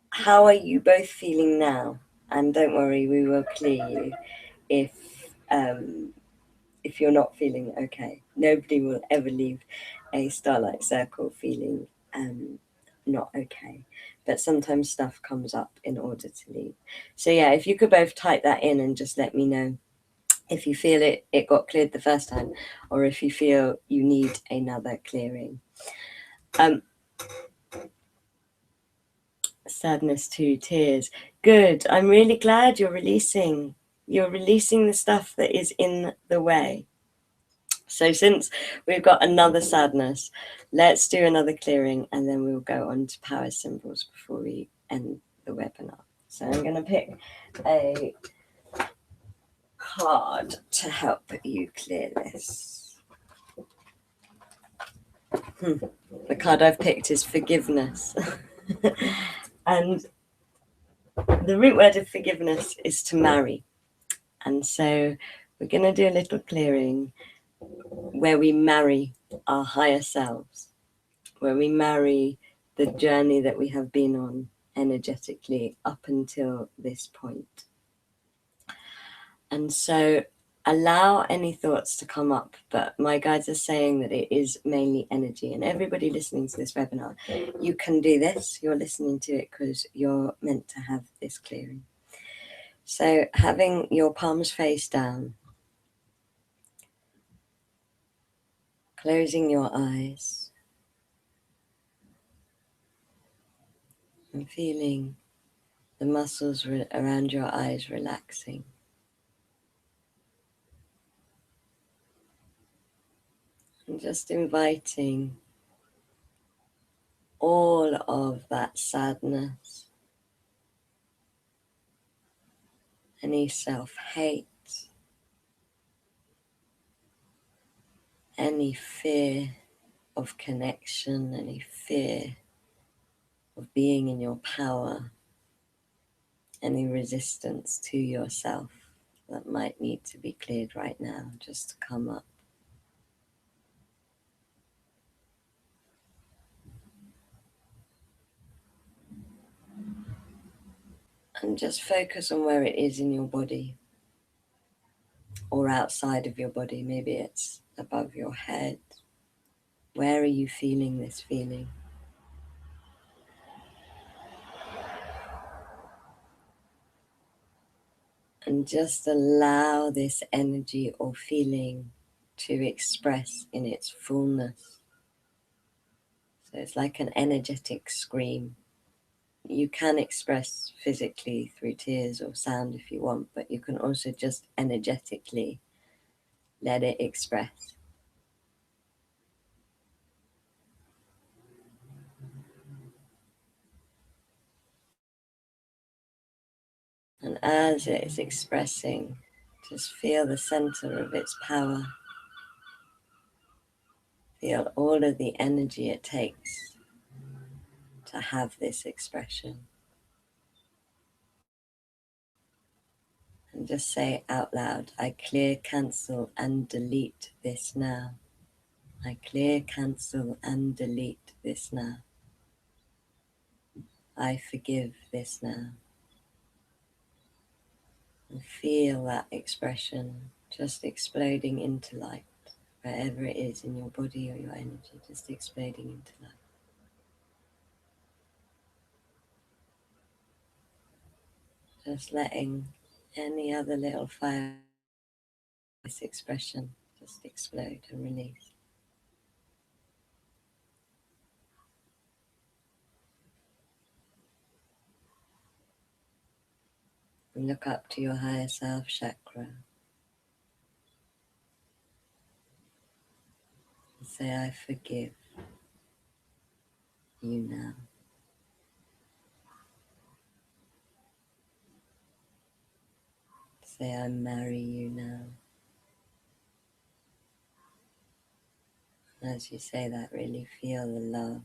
S1: how are you both feeling now? And don't worry, we will clear you if you're not feeling okay. Nobody will ever leave a starlight circle feeling not okay. But sometimes stuff comes up in order to leave. So yeah, if you could both type that in and just let me know if you feel it got cleared the first time, or if you feel you need another clearing. Sadness to tears. Good. I'm really glad you're releasing the stuff that is in the way. So since we've got another sadness, let's do another clearing, and then we'll go on to power symbols before we end the webinar. So I'm going to pick a card to help you clear this. The card I've picked is forgiveness. And the root word of forgiveness is to marry. And so we're going to do a little clearing where we marry our higher selves, where we marry the journey that we have been on energetically up until this point. And so allow any thoughts to come up, but my guides are saying that it is mainly energy. And everybody listening to this webinar, you can do this. You're listening to it because you're meant to have this clearing. So having your palms face down, closing your eyes, and feeling the muscles around your eyes relaxing. And just inviting all of that sadness, any self-hate, any fear of connection, any fear of being in your power, any resistance to yourself that might need to be cleared right now, just to come up. And just focus on where it is in your body or outside of your body. Maybe it's above your head. Where are you feeling this feeling? And just allow this energy or feeling to express in its fullness. So it's like an energetic scream. You can express physically through tears or sound if you want, but you can also just energetically let it express. And as it is expressing, just feel the center of its power. Feel all of the energy it takes to have this expression. And just say out loud, I clear, cancel, and delete this now. I clear, cancel, and delete this now. I forgive this now. And feel that expression just exploding into light, wherever it is in your body or your energy, just exploding into light. Just letting any other little fire, this expression, just explode and release. And look up to your higher self chakra. And say, I forgive you now. Say, I marry you now. And as you say that, really feel the love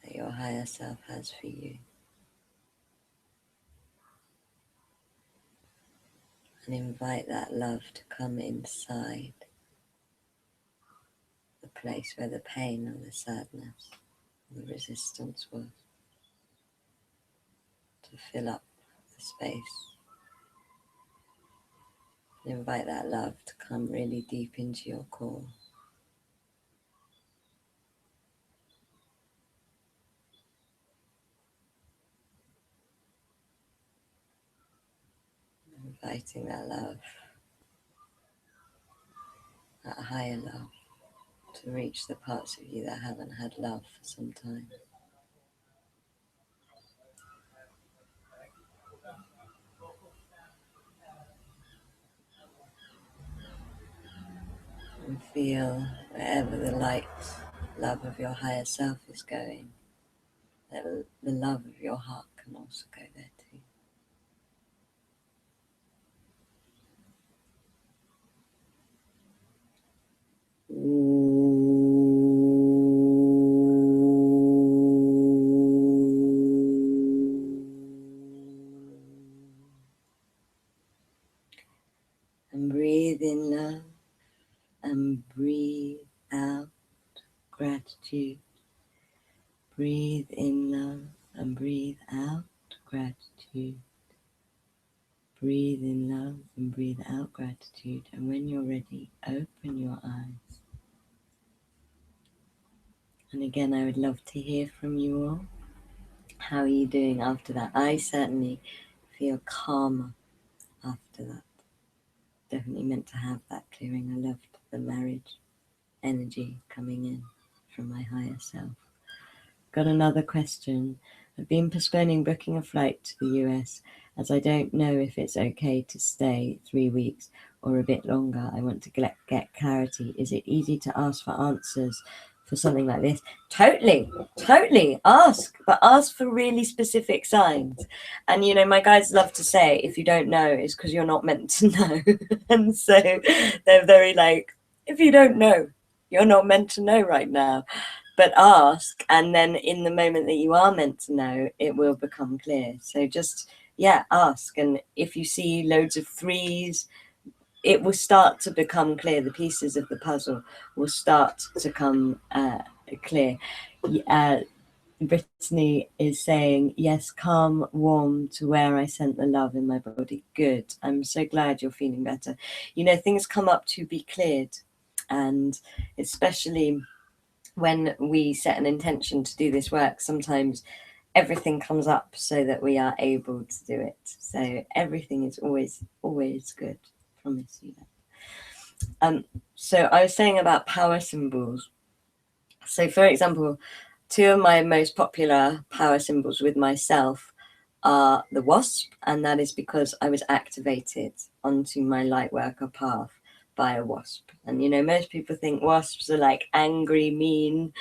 S1: that your higher self has for you. And invite that love to come inside the place where the pain or the sadness or the resistance was, to fill up the space. And invite that love to come really deep into your core. Inviting that love, that higher love, to reach the parts of you that haven't had love for some time. And feel wherever the light love of your higher self is going, that the love of your heart can also go there too. And breathe in love and breathe out gratitude. Breathe in love and breathe out gratitude. Breathe in love and breathe out gratitude. And when you're ready, open your eyes. And again, I would love to hear from you all. How are you doing after that? I certainly feel calmer after that. Definitely meant to have that clearing. I loved the marriage energy coming in from my higher self. Got another question. I've been postponing booking a flight to the US as I don't know if it's okay to stay 3 weeks or a bit longer. I want to get clarity. Is it easy to ask for answers for something like this? Totally ask, but ask for really specific signs. And you know, my guides love to say, if you don't know, it's because you're not meant to know. And so they're very like, if you don't know, you're not meant to know right now. But ask, and then in the moment that you are meant to know, it will become clear. So just, ask. And if you see loads of threes, it will start to become clear. The pieces of the puzzle will start to come clear. Brittany is saying, yes, calm, warm to where I sent the love in my body. Good. I'm so glad you're feeling better. You know, things come up to be cleared. And especially when we set an intention to do this work, sometimes everything comes up so that we are able to do it. So everything is always good. I promise you that. So I was saying about power symbols. So for example, two of my most popular power symbols with myself are the wasp, and that is because I was activated onto my light worker path by a wasp. And you know, most people think wasps are like angry, mean,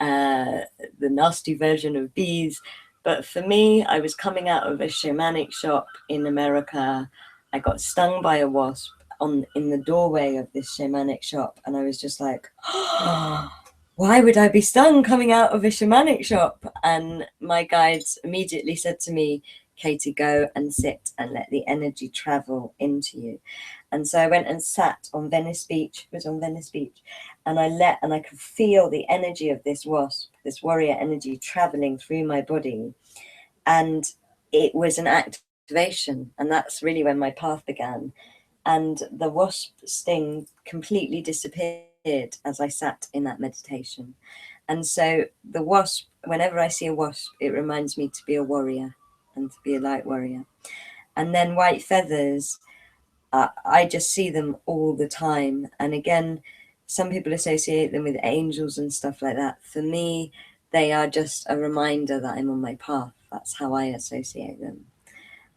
S1: the nasty version of bees. But for me, I was coming out of a shamanic shop in America. I got stung by a wasp in the doorway of this shamanic shop, and I was just like, oh, why would I be stung coming out of a shamanic shop? And my guides immediately said to me, Katie, go and sit and let the energy travel into you. And so I went and sat on Venice Beach. It was on Venice Beach. And I could feel the energy of this wasp, this warrior energy traveling through my body. And it was an activation, and that's really when my path began. And the wasp sting completely disappeared as I sat in that meditation. And so the wasp, whenever I see a wasp, it reminds me to be a warrior and to be a light warrior. And then white feathers, I just see them all the time. And again, some people associate them with angels and stuff like that. For me, they are just a reminder that I'm on my path. That's how I associate them.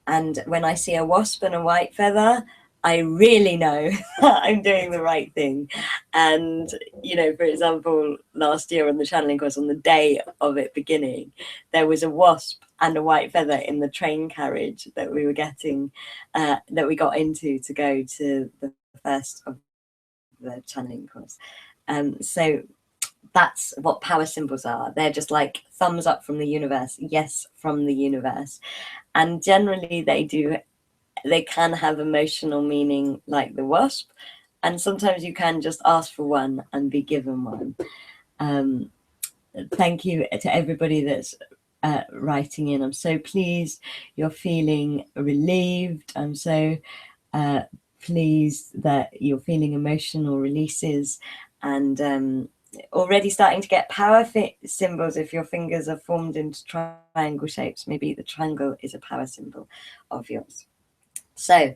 S1: And when I see a wasp and a white feather, I really know that I'm doing the right thing. And, you know, for example, last year on the channeling course, on the day of it beginning, there was a wasp and a white feather in the train carriage that we were getting, that we got into to go to the first of the channeling course. So that's what power symbols are. They're just like thumbs up from the universe, yes, from the universe. And generally they can have emotional meaning like the wasp, and sometimes you can just ask for one and be given one. Thank you to everybody that's writing in. I'm so pleased you're feeling relieved. I'm so pleased that you're feeling emotional releases, and already starting to get power symbols. If your fingers are formed into triangle shapes, maybe the triangle is a power symbol of yours. So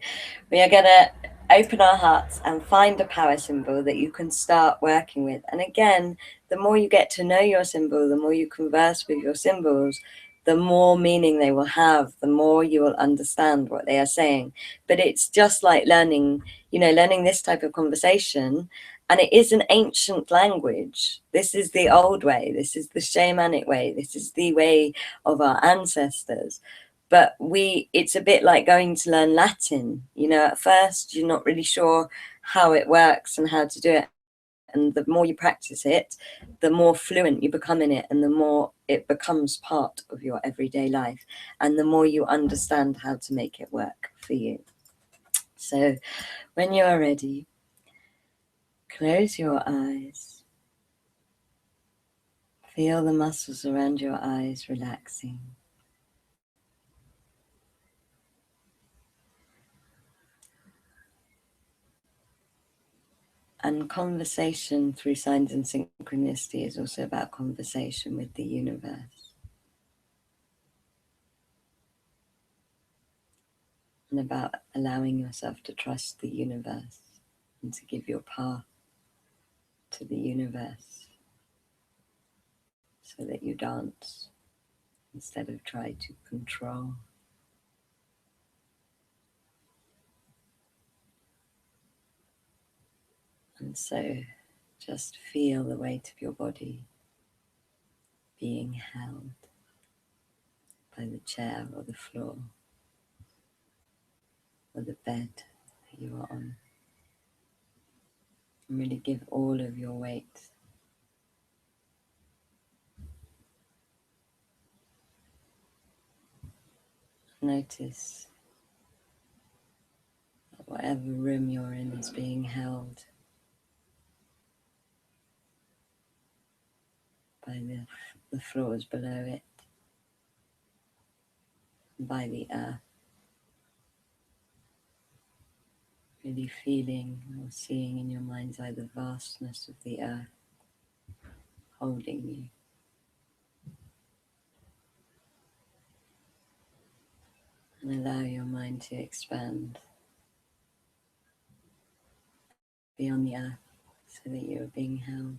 S1: we are going to open our hearts and find a power symbol that you can start working with. And again, the more you get to know your symbol, the more you converse with your symbols, the more meaning they will have, the more you will understand what they are saying. But it's just like learning, you know, learning this type of conversation. And it is an ancient language. This is the old way. This is the shamanic way. This is the way of our ancestors. But it's a bit like going to learn Latin. You know, at first you're not really sure how it works and how to do it. And the more you practice it, the more fluent you become in it, and the more it becomes part of your everyday life, and the more you understand how to make it work for you. So when you are ready, close your eyes. Feel the muscles around your eyes relaxing. And conversation through signs and synchronicity is also about conversation with the universe. And about allowing yourself to trust the universe and to give your path to the universe so that you dance instead of try to control. And so just feel the weight of your body being held by the chair or the floor or the bed that you are on. And really give all of your weight. Notice that whatever room you're in is being held by the floors below it, by the earth. Really feeling or seeing in your mind's eye the vastness of the earth holding you. And allow your mind to expand beyond the earth so that you are being held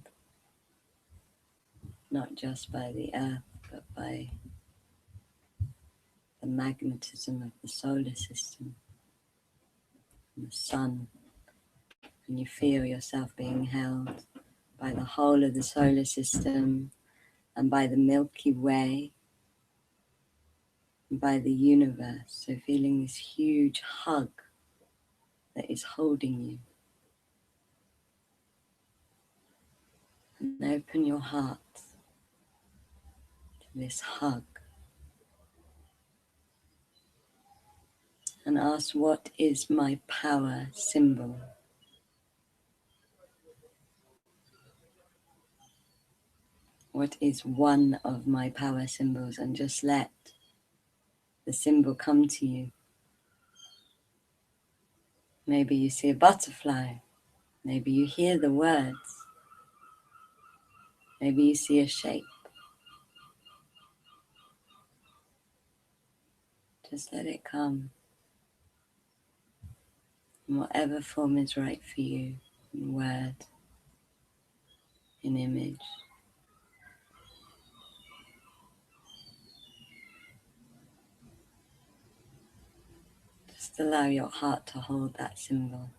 S1: not just by the earth but by the magnetism of the solar system and the sun. And you feel yourself being held by the whole of the solar system and by the Milky Way and by the universe. So feeling this huge hug that is holding you. And open your heart to this hug and ask, what is my power symbol? What is one of my power symbols? And just let the symbol come to you. Maybe you see a butterfly. Maybe you hear the words. Maybe you see a shape. Just let it come in whatever form is right for you, in word, in image. Just allow your heart to hold that symbol.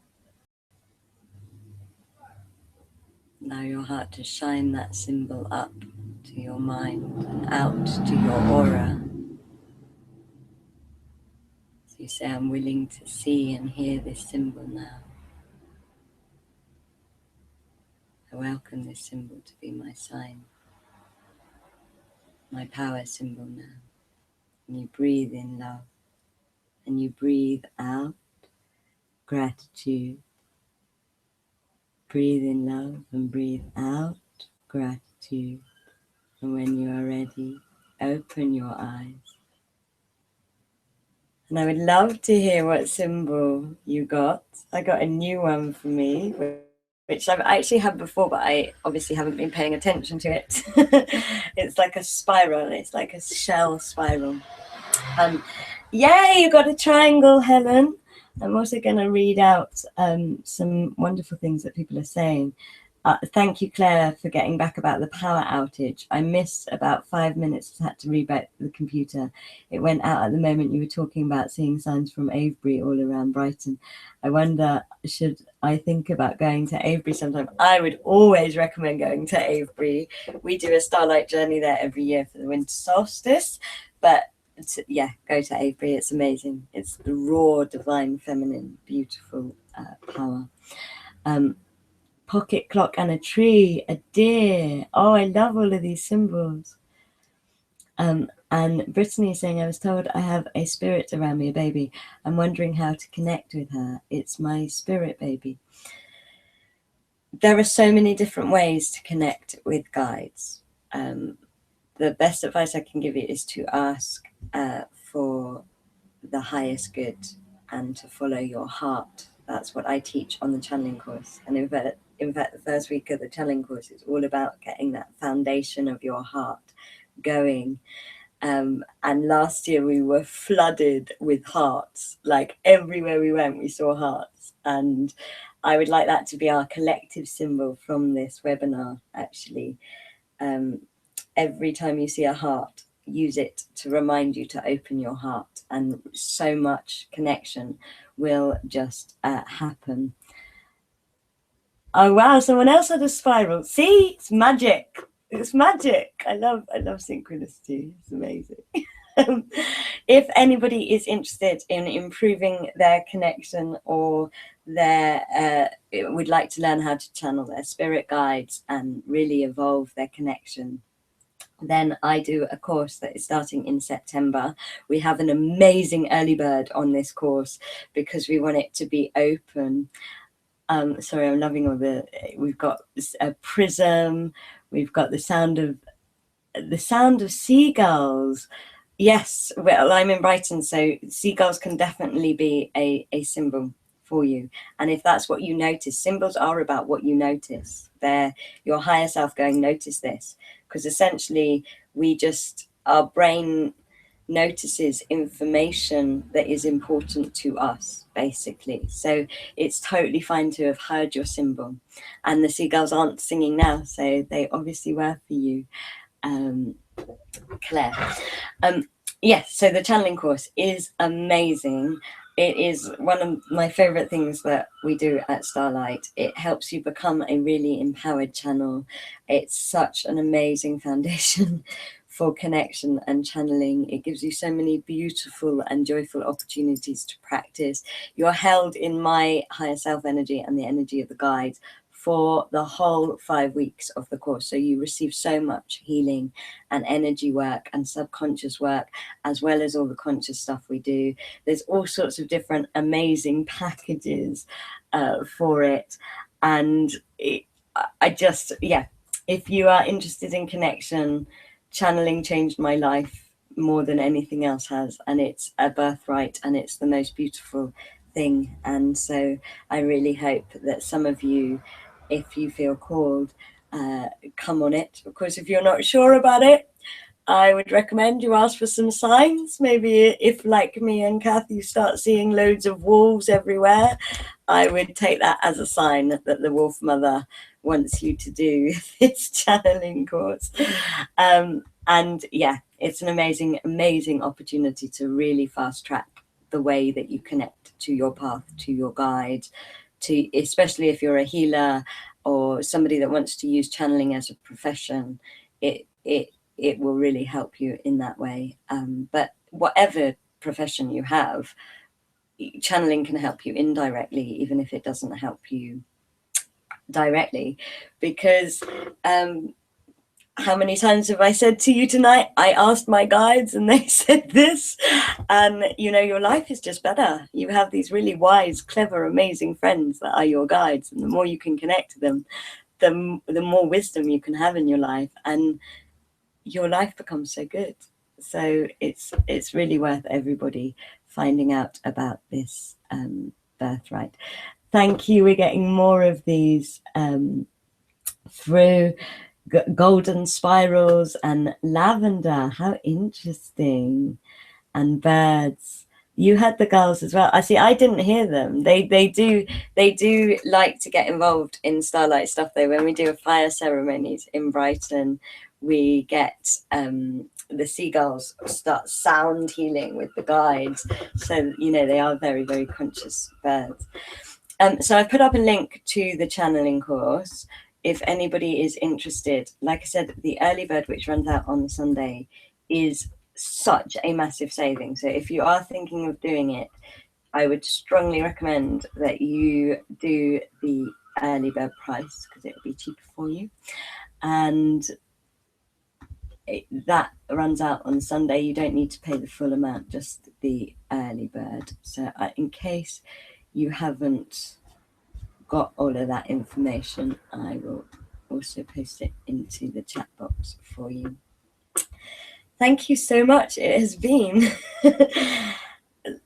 S1: Allow your heart to shine that symbol up to your mind and out to your aura. So you say, I'm willing to see and hear this symbol now. I welcome this symbol to be my sign, my power symbol now. And you breathe in love, and you breathe out gratitude. Breathe in love and breathe out gratitude. And when you are ready, open your eyes. And I would love to hear what symbol you got. I got a new one for me, which I've actually had before, but I obviously haven't been paying attention to it. It's like a spiral. It's like a shell spiral. Yay, you got a triangle, Helen. I'm also going to read out some wonderful things that people are saying. Thank you, Claire, for getting back about the power outage. I missed about 5 minutes, had to reboot the computer. It went out at the moment you were talking about seeing signs from Avebury all around Brighton. I wonder, should I think about going to Avebury sometime? I would always recommend going to Avebury. We do a starlight journey there every year for the winter solstice, but yeah, go to Avebury. It's amazing. It's the raw, divine, feminine, beautiful power. Pocket clock and a tree, a deer. Oh, I love all of these symbols. And Brittany is saying, I was told I have a spirit around me, a baby. I'm wondering how to connect with her. It's my spirit baby. There are so many different ways to connect with guides. The best advice I can give you is to ask for the highest good and to follow your heart. That's what I teach on the channeling course. And in fact, the first week of the channeling course is all about getting that foundation of your heart going. And last year we were flooded with hearts. Like everywhere we went, we saw hearts. And I would like that to be our collective symbol from this webinar, actually. Every time you see a heart, use it to remind you to open your heart, and so much connection will just happen. Oh wow, someone else had a spiral. See, it's magic. It's magic. I love synchronicity. It's amazing. If anybody is interested in improving their connection or would like to learn how to channel their spirit guides and really evolve their connection, then I do a course that is starting in September. We have an amazing early bird on this course because we want it to be open. Sorry, I'm loving all we've got a prism, we've got the sound of seagulls. Yes, well, I'm in Brighton, so seagulls can definitely be a symbol for you. And if that's what you notice, symbols are about what you notice. They're your higher self going, notice this. Because essentially our brain notices information that is important to us, basically. So it's totally fine to have heard your symbol. And the seagulls aren't singing now, so they obviously were for you, Claire. Yes, so the channeling course is amazing. It is one of my favorite things that we do at Starlight. It helps you become a really empowered channel. It's such an amazing foundation for connection and channeling. It gives you so many beautiful and joyful opportunities to practice. You're held in my higher self energy and the energy of the guides for the whole 5 weeks of the course. So you receive so much healing and energy work and subconscious work, as well as all the conscious stuff we do. There's all sorts of different amazing packages for it. And if you are interested in connection, channeling changed my life more than anything else has, and it's a birthright, and it's the most beautiful thing. And so I really hope that some of you, if you feel called, come on it. Of course, if you're not sure about it, I would recommend you ask for some signs. Maybe if, like me and Kath, you start seeing loads of wolves everywhere, I would take that as a sign that the Wolf Mother wants you to do this channeling course. And yeah, it's an amazing, amazing opportunity to really fast track the way that you connect to your path, to your guide, to, especially if you're a healer or somebody that wants to use channeling as a profession. It will really help you in that way. But whatever profession you have, channeling can help you indirectly, even if it doesn't help you directly. Because how many times have I said to you tonight, I asked my guides and they said this, and you know, your life is just better. You have these really wise, clever, amazing friends that are your guides, and the more you can connect to them, the more wisdom you can have in your life, and your life becomes so good. So it's really worth everybody finding out about this birthright. Thank you. We're getting more of these through golden spirals and lavender. How interesting. And birds. You had the girls as well. I see. I didn't hear them. They do like to get involved in starlight stuff though. When we do a fire ceremonies in Brighton, we get the seagulls start sound healing with the guides. So you know, they are very, very conscious birds. So I've put up a link to the channeling course if anybody is interested. Like I said, the early bird, which runs out on Sunday, is such a massive saving. So if you are thinking of doing it, I would strongly recommend that you do the early bird price, because it will be cheaper for you. And that runs out on Sunday. You don't need to pay the full amount, just the early bird. So in case you haven't got all of that information, I will also post it into the chat box for you. Thank you so much. It has been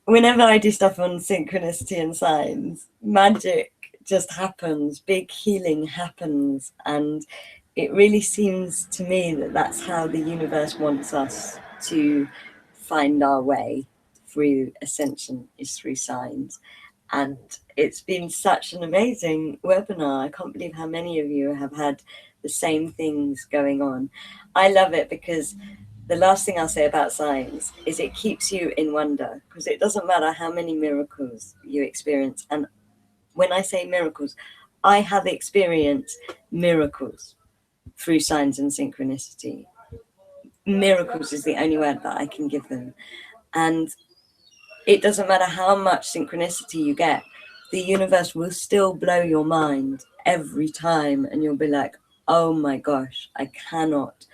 S1: whenever I do stuff on synchronicity and signs, magic just happens, big healing happens, and it really seems to me that that's how the universe wants us to find our way through ascension, is through signs. And it's been such an amazing webinar. I can't believe how many of you have had the same things going on. I love it because the last thing I'll say about signs is it keeps you in wonder, because it doesn't matter how many miracles you experience. And when I say miracles, I have experienced miracles through signs and synchronicity. Miracles is the only word that I can give them. And it doesn't matter how much synchronicity you get, the universe will still blow your mind every time. And you'll be like, oh my gosh, I cannot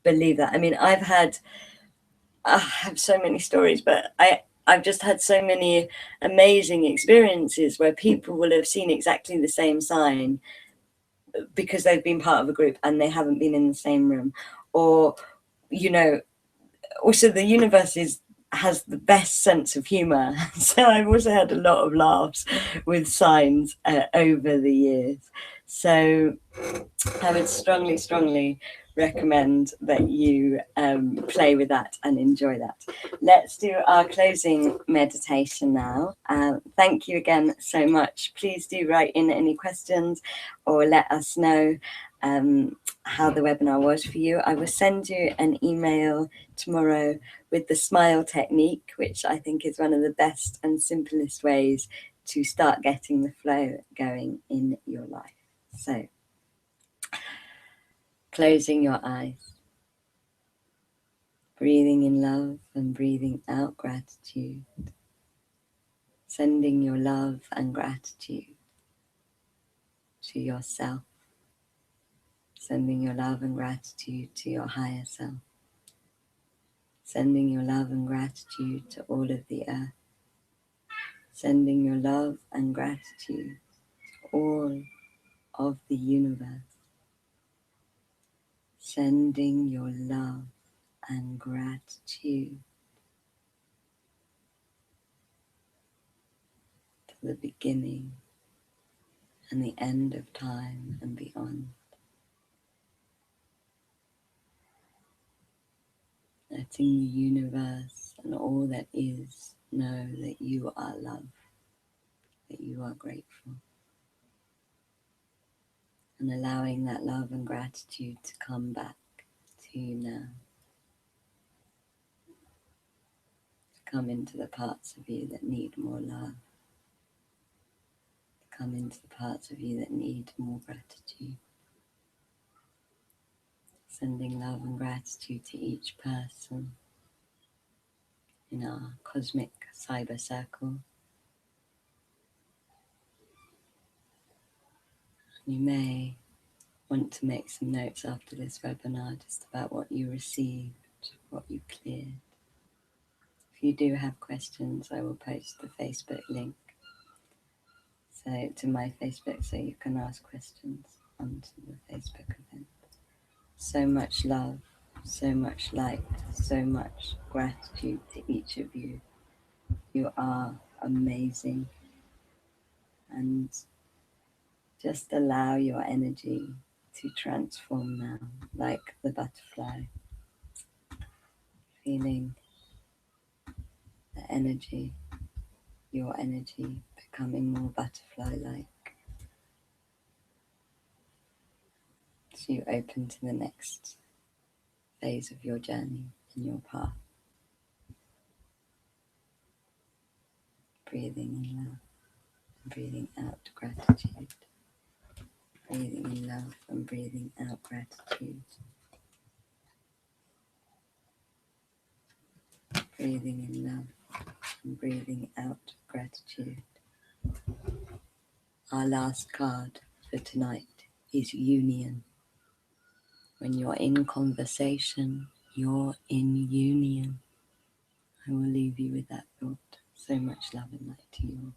S1: believe that. I mean, I have so many stories, but I've just had so many amazing experiences where people will have seen exactly the same sign because they've been part of a group and they haven't been in the same room. Or, you know, also the universe has the best sense of humor. So I've also had a lot of laughs with signs over the years. So I would strongly, strongly recommend that you play with that and enjoy that. Let's do our closing meditation now. Thank you again so much. Please do write in any questions or let us know how the webinar was for you. I will send you an email tomorrow with the smile technique, which I think is one of the best and simplest ways to start getting the flow going in your life. So, closing your eyes, breathing in love and breathing out gratitude, sending your love and gratitude to yourself, sending your love and gratitude to your higher self, sending your love and gratitude to all of the earth, sending your love and gratitude to all of the universe, sending your love and gratitude to the beginning and the end of time and beyond. Letting the universe and all that is know that you are love, that you are grateful. And allowing that love and gratitude to come back to you now. To come into the parts of you that need more love. To come into the parts of you that need more gratitude. Sending love and gratitude to each person in our cosmic cyber circle. You may want to make some notes after this webinar just about what you received, what you cleared. If you do have questions, I will post the Facebook link to my Facebook so you can ask questions onto the Facebook event. So much love, so much light, so much gratitude to each of you. You are amazing, and just allow your energy to transform now, like the butterfly, feeling the energy, your energy becoming more butterfly-like. So you open to the next phase of your journey and your path. Breathing in love and breathing out gratitude. Breathing in love and breathing out gratitude. Breathing in love and breathing out gratitude. Our last card for tonight is union. When you're in conversation, you're in union. I will leave you with that thought. So much love and light to you all.